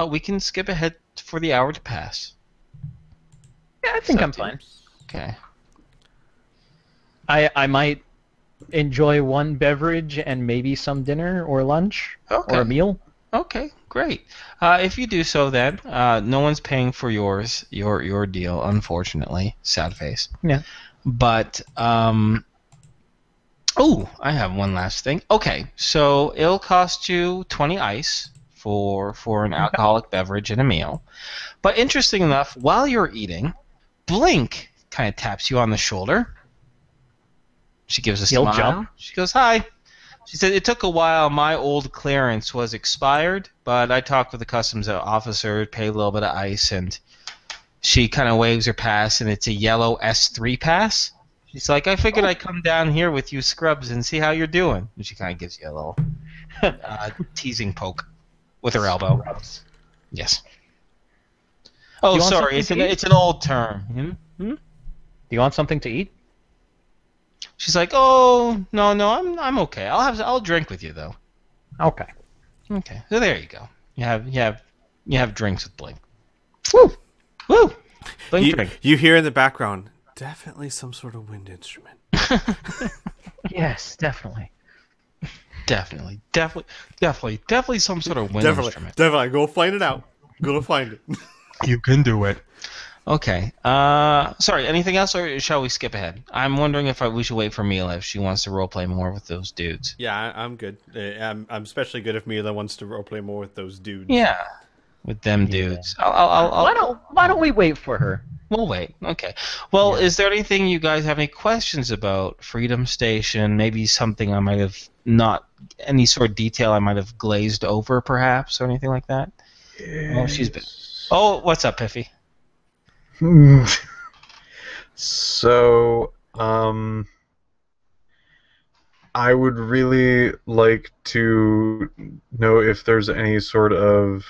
we can skip ahead for the hour to pass. Yeah, I think I'm fine. Okay. I might enjoy one beverage and maybe some dinner or lunch or a meal. Okay, great. If you do so, then no one's paying for your deal, unfortunately. Sad face. Yeah. But I have one last thing. Okay, so it'll cost you 20 ice for an alcoholic beverage and a meal. But interesting enough, while you're eating, Blink kind of taps you on the shoulder. She gives a smile. Jump. She goes, "Hi." She said, "It took a while. My old clearance was expired, but I talked with the customs officer, paid a little bit of ice, and she kind of waves her pass, and it's a yellow S3 pass. She's like, I figured I'd come down here with you scrubs and see how you're doing." And she kind of gives you a little teasing poke with her elbow. Yes. Oh, sorry. It's an old term. Do you want something to eat? She's like, "Oh, no, I'm okay. I'll drink with you though." Okay. Okay. So there you go. You have drinks with Blink. Woo! Woo! Blink drink. You hear in the background, definitely some sort of wind instrument. Yes, definitely. Definitely some sort of wind instrument. Definitely. Go find it out. Go to find it. You can do it. Okay. Sorry, anything else, or shall we skip ahead? I'm wondering if we should wait for Mila if she wants to roleplay more with those dudes. Yeah, I'm good. I'm especially good if Mila wants to roleplay more with those dudes. Yeah, with them dudes. Why don't we wait for her? We'll wait. Okay. Well, is there anything you guys have any questions about Freedom Station? Maybe something I might have not, any sort of detail I might have glazed over, perhaps, or anything like that? Yes. Oh, she's been. Oh, what's up, Piffy? So, I would really like to know if there's any sort of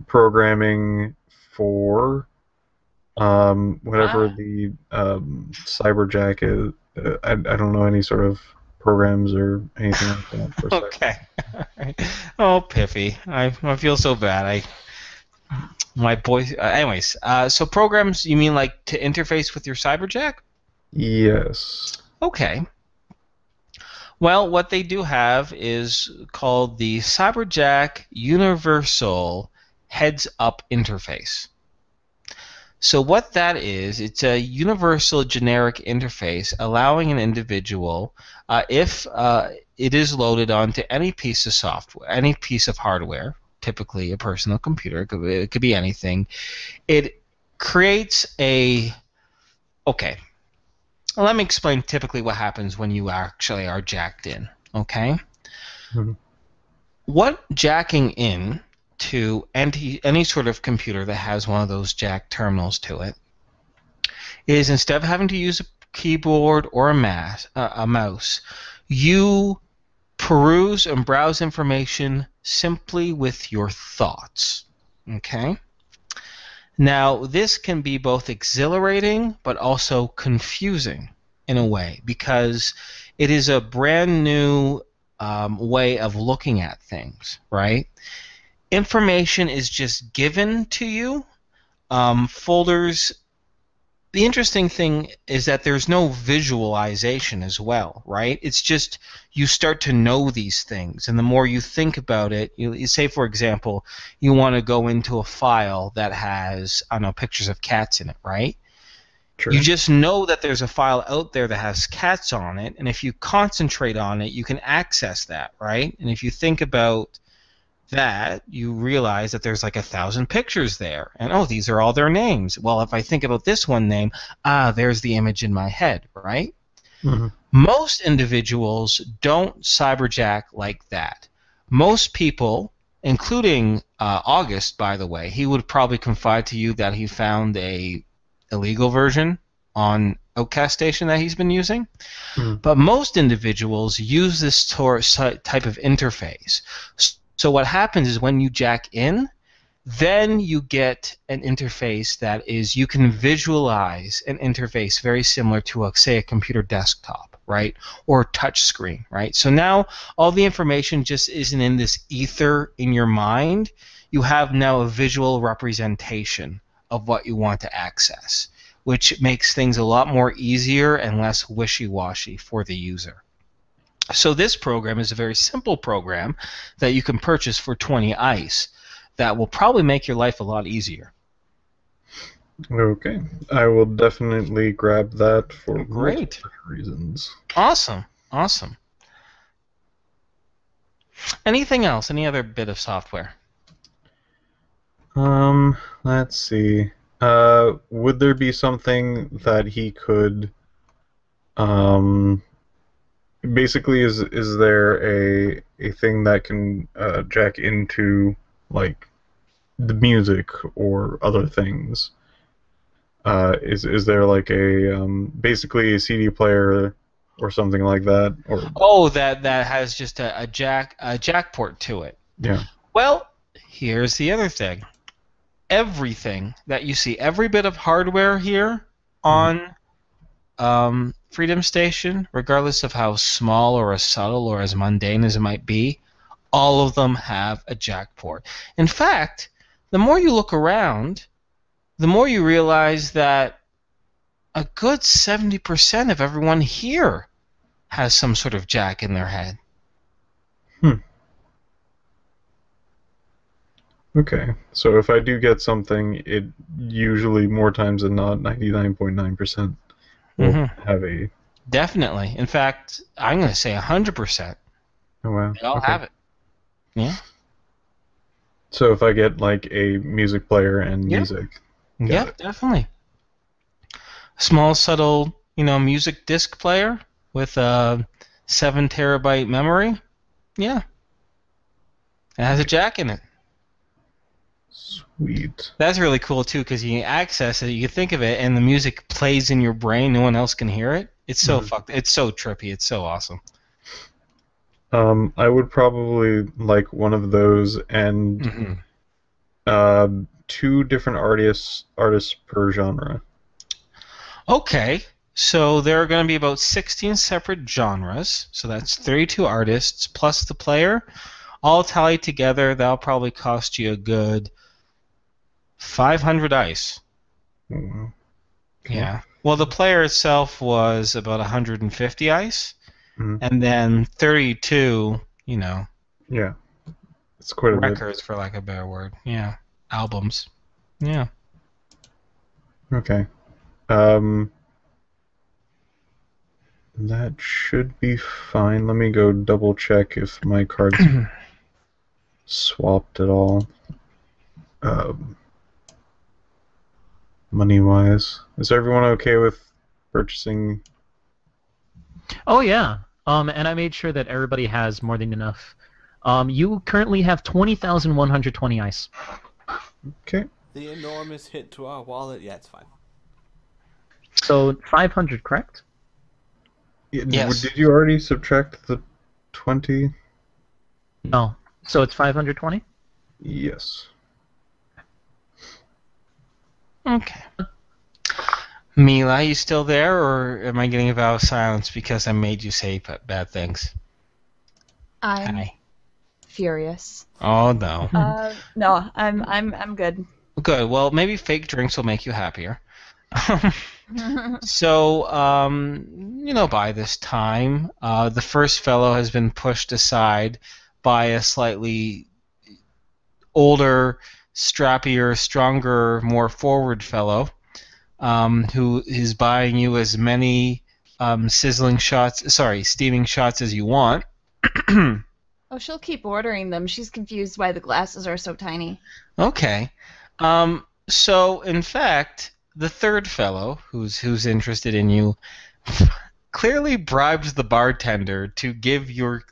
programming for whatever Ah. the Cyberjack is. I don't know any sort of programs or anything like that for Cyber. Okay. Oh, Piffy. I feel so bad. My boy. Anyways, so programs, you mean like to interface with your Cyberjack? Yes. Okay. Well, what they do have is called the Cyberjack Universal Heads-Up Interface. So what that is, it's a universal generic interface allowing an individual, if it is loaded onto any piece of software, any piece of hardware, typically a personal computer, it could be anything, it creates a... Okay, let me explain typically what happens when you actually are jacked in, okay? Mhm. What jacking in to any sort of computer that has one of those jack terminals to it is, instead of having to use a keyboard or a mouse, you peruse and browse information simply with your thoughts. Okay? Now, this can be both exhilarating but also confusing in a way, because it is a brand new way of looking at things, right? Information is just given to you. Folders. The interesting thing is that there's no visualization as well, right? It's just you start to know these things, and the more you think about it, you say, for example, you want to go into a file that has, I don't know, pictures of cats in it, right? Sure. You just know that there's a file out there that has cats on it, and if you concentrate on it, you can access that, right? And if you think about that, you realize that there's like 1,000 pictures there, and oh, these are all their names. Well, if I think about this one name, there's the image in my head, right? hmm Most individuals don't cyberjack like that. Most people, including August, by the way, he would probably confide to you that he found a illegal version on Outcast Station that he's been using. But most individuals use this type of interface. So what happens is when you jack in, then you get an interface that is, you can visualize an interface very similar to, say, a computer desktop, right? Or a touch screen, right? So now all the information just isn't in this ether in your mind. You have now a visual representation of what you want to access, which makes things a lot more easier and less wishy-washy for the user. So this program is a very simple program that you can purchase for 20 ICE that will probably make your life a lot easier. Okay. I will definitely grab that for Great. multiple reasons. Awesome. Awesome. Anything else? Any other bit of software? Let's see. Would there be something that he could, basically, is there a thing that can jack into, like, the music or other things? Is there like a basically a CD player or something like that? Or Oh, that has just a jack port to it. yeah. Well, here's the other thing. Everything that you see, every bit of hardware here on Freedom Station, regardless of how small or as subtle or as mundane as it might be, all of them have a jack port. In fact, the more you look around, the more you realize that a good 70% of everyone here has some sort of jack in their head. Okay. So if I do get something, it usually more times than not, 99.9% will have a. Definitely. In fact, I'm going to say 100%. Oh wow. They all Okay. have it. Yeah. So if I get like a music player and Yep. music. Yeah, it. definitely. Small, subtle, music disc player with a 7 terabyte memory. Yeah. It has a jack in it. Sweet. That's really cool too, because you can access it, you can think of it, and the music plays in your brain. No one else can hear it. It's so It's so trippy. It's so awesome. I would probably like one of those and two different artists per genre. Okay, so there are going to be about 16 separate genres. So that's 32 artists plus the player. All tallied together, that'll probably cost you a good 500 ice. Oh, okay. Yeah. Well, the player itself was about 150 ice, and then 32, Yeah. It's quite a bit. records, for lack of a better word. Yeah. Albums. Yeah. Okay. That should be fine. Let me go double check if my cards swapped at all. Money-wise. Is everyone okay with purchasing? Oh yeah. And I made sure that everybody has more than enough. You currently have 20,120 ice. Okay. The enormous hit to our wallet. Yeah, it's fine. So 500, correct? Yes. Did you already subtract the 20? No. So it's 520? Yes. Okay. Mila, you still there, or am I getting a vow of silence because I made you say bad things? I'm Hi. furious. Oh no. No, I'm good. Good. Well, maybe fake drinks will make you happier. So, by this time, the first fellow has been pushed aside by a slightly older, strappier, stronger, more forward fellow, who is buying you as many steaming shots as you want. Oh, she'll keep ordering them. She's confused why the glasses are so tiny. Okay. So, in fact, the third fellow, who's interested in you, clearly bribes the bartender to give your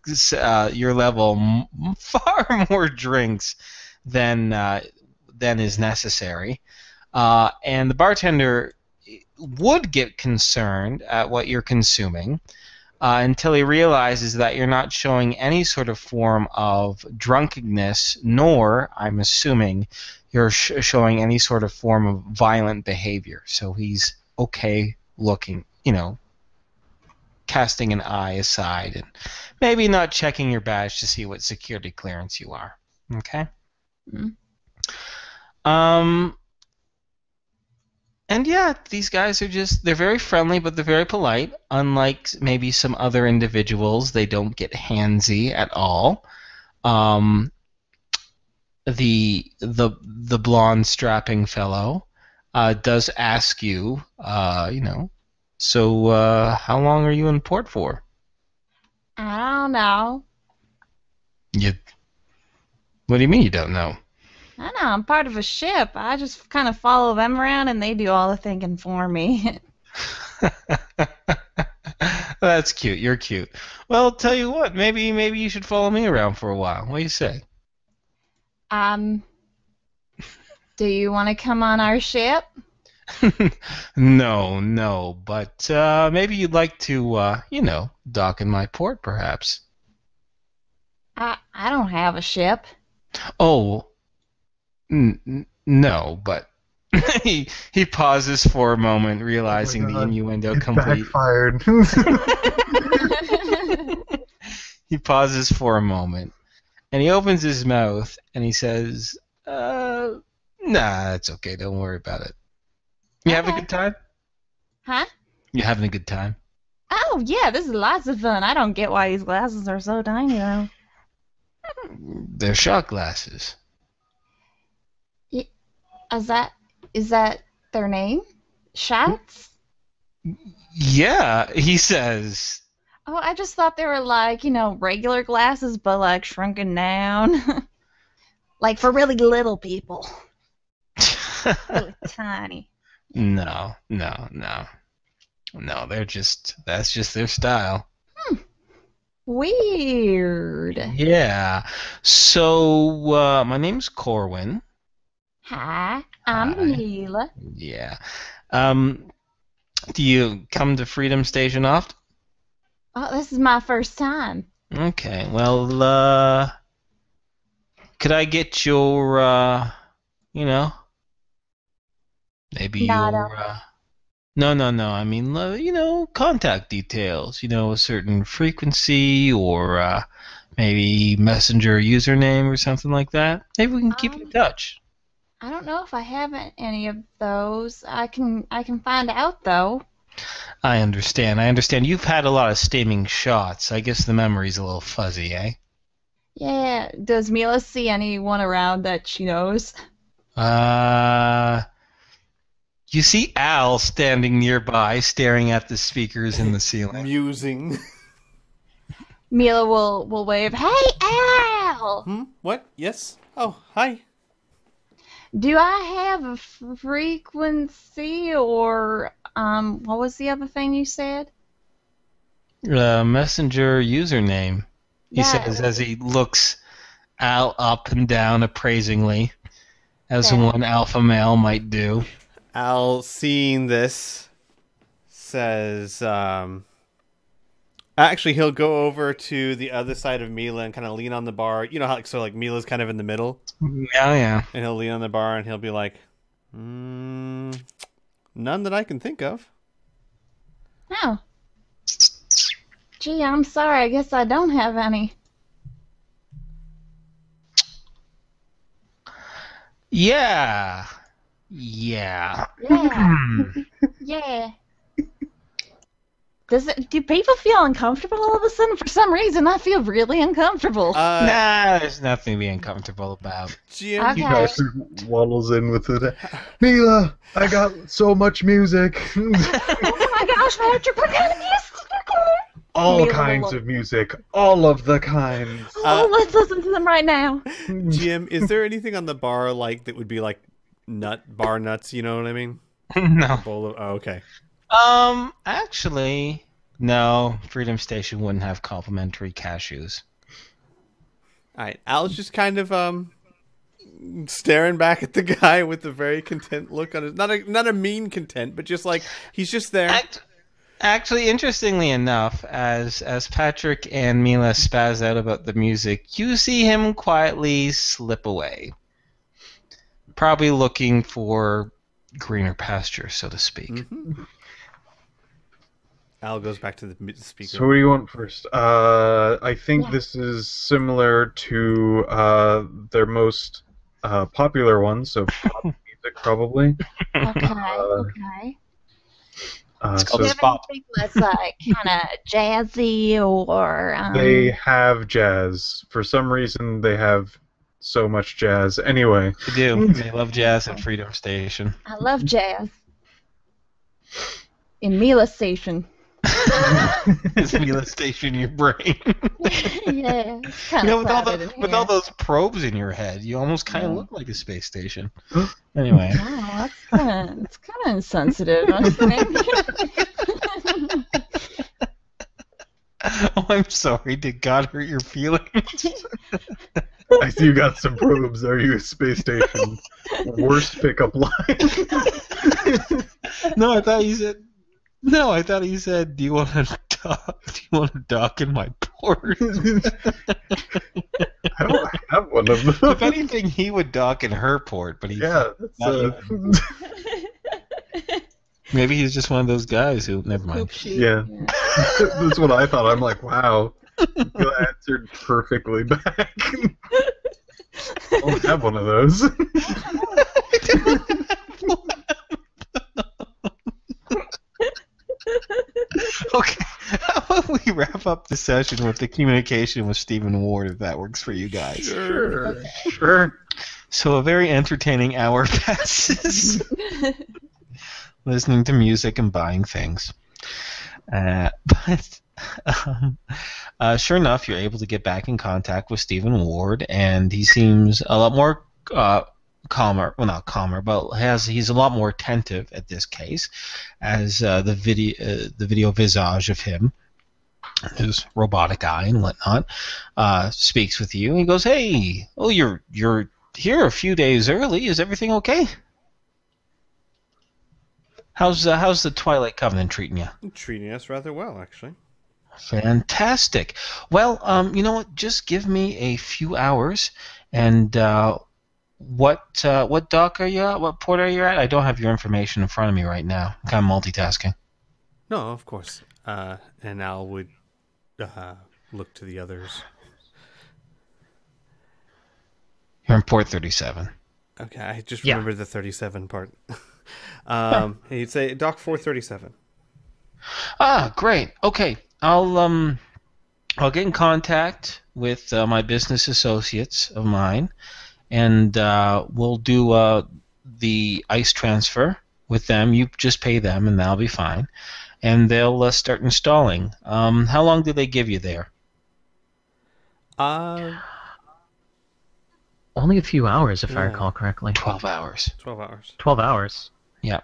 level far more drinks than is necessary, and the bartender would get concerned at what you're consuming until he realizes that you're not showing any sort of form of drunkenness, nor, I'm assuming, you're showing any sort of form of violent behavior. So he's okay looking, casting an eye aside and maybe not checking your badge to see what security clearance you are. Okay? And yeah, these guys are they're very friendly, but they're very polite. Unlike maybe some other individuals, they don't get handsy at all. The blonde strapping fellow does ask you, so how long are you in port for? I don't know. What do you mean you don't know? I know, I'm part of a ship. I just kind of follow them around and they do all the thinking for me. That's cute. You're cute. Well, tell you what, maybe you should follow me around for a while. What do you say? Do you want to come on our ship? No, but maybe you'd like to, dock in my port, perhaps. I don't have a ship. Oh, no, but he pauses for a moment, realizing the innuendo complete. Backfired. He pauses for a moment, and he opens his mouth, and he says, "Nah, it's okay. Don't worry about it. You having a good time? Huh? You having a good time? Oh, yeah, this is lots of fun. I don't get why these glasses are so tiny, though. They're shot glasses. Is that their name? Shots? Yeah, he says. Oh, I just thought they were like, regular glasses, but like shrunken down. Like for really little people. Really tiny. No, that's just their style. Weird. Yeah. So, my name's Corwin. Hi, I'm Hi. Mila. Yeah. Do you come to Freedom Station often? Oh, this is my first time. Okay. Well, could I get your, you know, maybe No, I don't. your, no. I mean, contact details. A certain frequency or maybe messenger username or something like that. Maybe we can keep in touch. I don't know if I have any of those. I can find out though. I understand. You've had a lot of steaming shots. I guess the memory's a little fuzzy, eh? Yeah. Does Mila see anyone around that she knows? You see Al standing nearby, staring at the speakers in the ceiling. Musing. Mila will wave. Hey, Al! What? Yes? Oh, hi. Do I have a frequency or what was the other thing you said? Messenger username. He Yeah. says as he looks Al up and down appraisingly, as Yeah. one alpha male might do. Al, seeing this, says, actually, he'll go over to the other side of Mila and kind of lean on the bar. You know how, like, Mila's kind of in the middle? Yeah. And he'll lean on the bar and he'll be like, none that I can think of. Oh. Gee, I'm sorry. I guess I don't have any. Yeah. Yeah. Yeah. Do people feel uncomfortable all of a sudden? For some reason, I feel really uncomfortable. Nah, there's nothing to be uncomfortable about. Jim, Okay. Patrick waddles in with it. Mila, I got so much music. Oh my gosh, Patrick, what kind of music? All Mila kinds will- of music. All of the kinds. Oh, let's listen to them right now. Jim, is there anything on the bar like that would be like bar nuts? You know what I mean? No. Bowl of, oh, okay. Actually, no. Freedom Station wouldn't have complimentary cashews. All right, Al's just kind of staring back at the guy with a very content look on his not a mean content, but just like he's just there. Actually, interestingly enough, as Patrick and Mila spaz out about the music, you see him quietly slip away. Probably looking for greener pasture, so to speak. Mm-hmm. Al goes back to the speaker. So what do you want first? I think this is similar to their most popular one, so pop music probably. Okay. It's Do called you have Bop. anything that's like kind of jazzy or? They have jazz. For some reason, they have so much jazz. Anyway. They do. They love jazz at Freedom Station. I love jazz. In Mila Station. Is Mila Station your brain? Yeah. It's kind of with all those probes in your head, you almost kind of look like a space station. Oh, Anyway. that's kind of insensitive. I think. Oh, I'm sorry. Did God hurt your feelings? I see you got some probes. Are you a space station? Worst pickup line. No, I thought you said. No, I thought he said, "Do you want to dock? Do you want to dock in my port?" I don't have one of them. If anything, he would dock in her port, but he's Yeah, not you. Maybe he's just one of those guys who. Never mind. yeah. That's what I thought. I'm like, wow, you answered perfectly back. I don't have one of those. Okay, how about we wrap up the session with the communication with Stephen Ward, if that works for you guys? Sure. So a very entertaining hour passes, listening to music and buying things. But sure enough, you're able to get back in contact with Stephen Ward, and he seems a lot more calmer. Well, not calmer, but he's a lot more attentive at this case, as the video visage of him, his robotic eye and whatnot, speaks with you. And he goes, "Hey, oh, you're here a few days early. Is everything okay? How's the Twilight Covenant treating you? Treating us rather well, actually. Fantastic. Well, you know what? Just give me a few hours, and what dock are you at? What port are you at? I don't have your information in front of me right now. I'm kind of multitasking. No, of course. And Al would look to the others. You're in port 37. Okay, I just remembered the 37 part. He'd say Dock 437. Ah, great. Okay, I'll get in contact with my business associates of mine, and we'll do the ice transfer with them. You just pay them, and that'll be fine. And they'll start installing. How long do they give you there? Only a few hours, if I recall correctly. 12 hours. 12 hours. 12 hours. Yeah.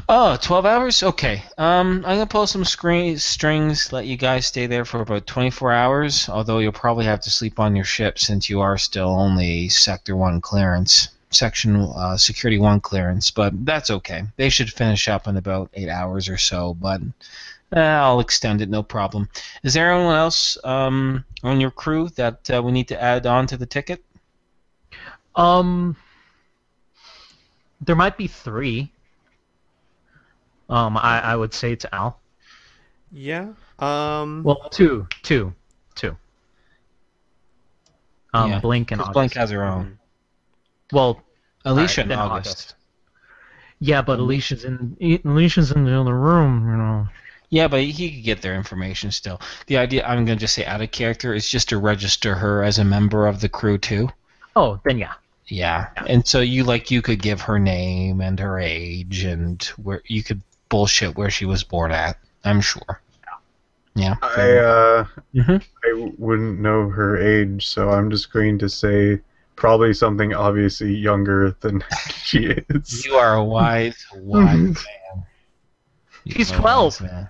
Oh, 12 hours? Okay. I'm going to pull some strings, let you guys stay there for about 24 hours, although you'll probably have to sleep on your ship since you are still only Sector 1 clearance. Section Security 1 clearance, but that's okay. They should finish up in about 8 hours or so, but I'll extend it, no problem. Is there anyone else on your crew that we need to add on to the ticket? There might be 3. I would say it's Al. Yeah. Well, two. Yeah, Blink and August. Blink has her own. Well, Alicia then and August. Yeah, but Alicia's in the other room, you know. Yeah, but he could get their information still. The idea, I'm going to just say out of character, is just to register her as a member of the crew too. Oh, then yeah. Yeah, and so you could give her name and her age and where you could bullshit where she was born at. I'm sure. Yeah. I wouldn't know her age, so I'm just going to say probably something obviously younger than she is. You are a wise man. He's 12. Man.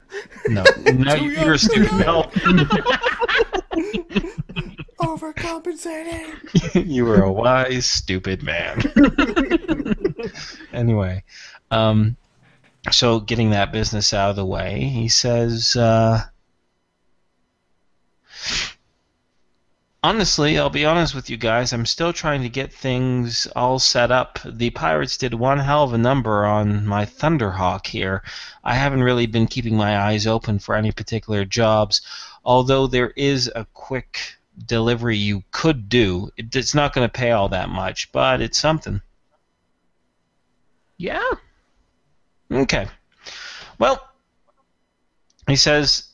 No, you're a stupid. No. Overcompensating. You were a wise, stupid man. Anyway, so getting that business out of the way, he says, honestly, I'll be honest with you guys, I'm still trying to get things all set up. The pirates did one hell of a number on my Thunderhawk here. I haven't really been keeping my eyes open for any particular jobs, although there is a quick delivery you could do. It's not going to pay all that much, but it's something. Yeah. Okay. Well, he says,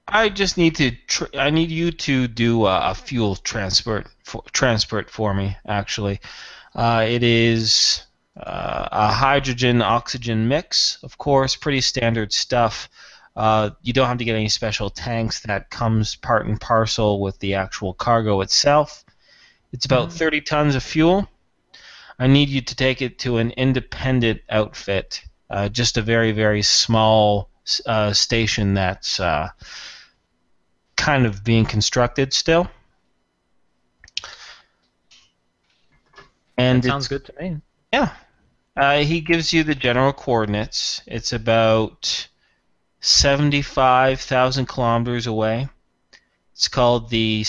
I just need to. I need you to do a fuel transport for me. Actually, it is a hydrogen-oxygen mix. Of course, pretty standard stuff. You don't have to get any special tanks. That comes part and parcel with the actual cargo itself. It's about 30 tons of fuel. I need you to take it to an independent outfit, just a very, very small station that's kind of being constructed still. And that sounds good to me. Yeah. He gives you the general coordinates. It's about 75,000 kilometers away. It's called the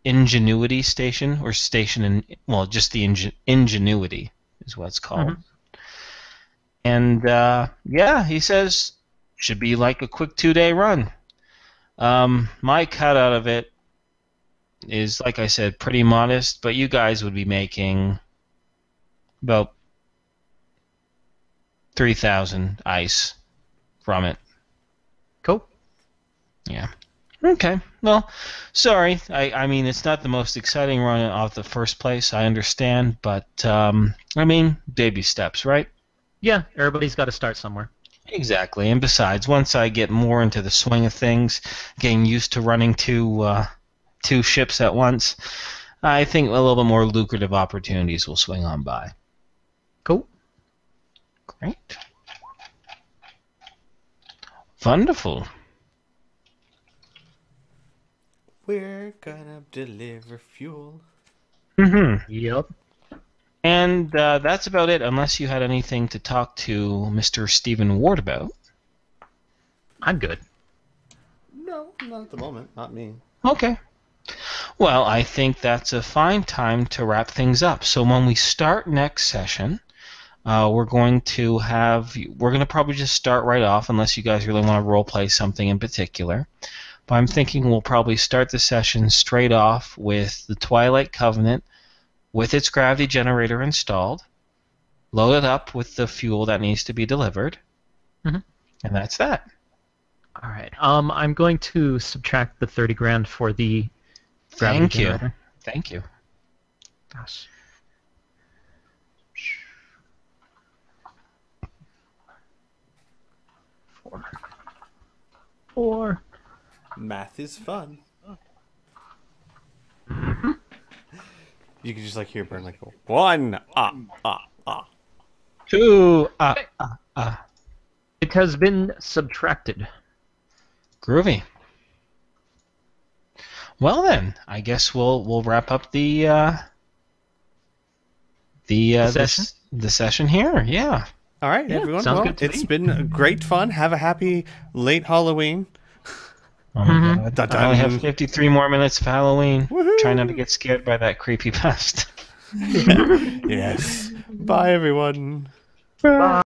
Ingenuity Station, or station just the Ingenuity is what it's called. Mm-hmm. And yeah, he says should be like a quick 2-day run. My cut out of it is, like I said, pretty modest, but you guys would be making about 3,000 ice from it. Cool. Yeah. Okay. Well, sorry. I mean, it's not the most exciting run off the first place, I understand, but, I mean, baby steps, right? Yeah, everybody's got to start somewhere. Exactly. And besides, once I get more into the swing of things, getting used to running two ships at once, I think a little bit more lucrative opportunities will swing on by. Cool. Great. Wonderful. We're gonna deliver fuel. Mm-hmm. Yep. And that's about it, unless you had anything to talk to Mr. Stephen Ward about. I'm good. No, not at the moment. Not me. Okay. Well, I think that's a fine time to wrap things up. So when we start next session, we're going to probably just start right off, unless you guys really want to role play something in particular. But I'm thinking we'll probably start the session straight off with the Twilight Covenant with its gravity generator installed, load it up with the fuel that needs to be delivered, Mhm. and that's that. All right. I'm going to subtract the 30 grand for the gravity Thank you. generator. Thank you. Gosh. Four. Math is fun. You can just like hear Burn like go, 1. Two. It has been subtracted. Groovy. Well then, I guess we'll wrap up the session? the session here. Yeah. All right, Yeah, everyone. sounds Well, good to it's me. been great fun. Have a happy late Halloween. Oh my God. Dun-dun. I only have 53 more minutes of Halloween. Woohoo. Try not to get scared by that creepy pest. Yes. Bye, everyone. Bye.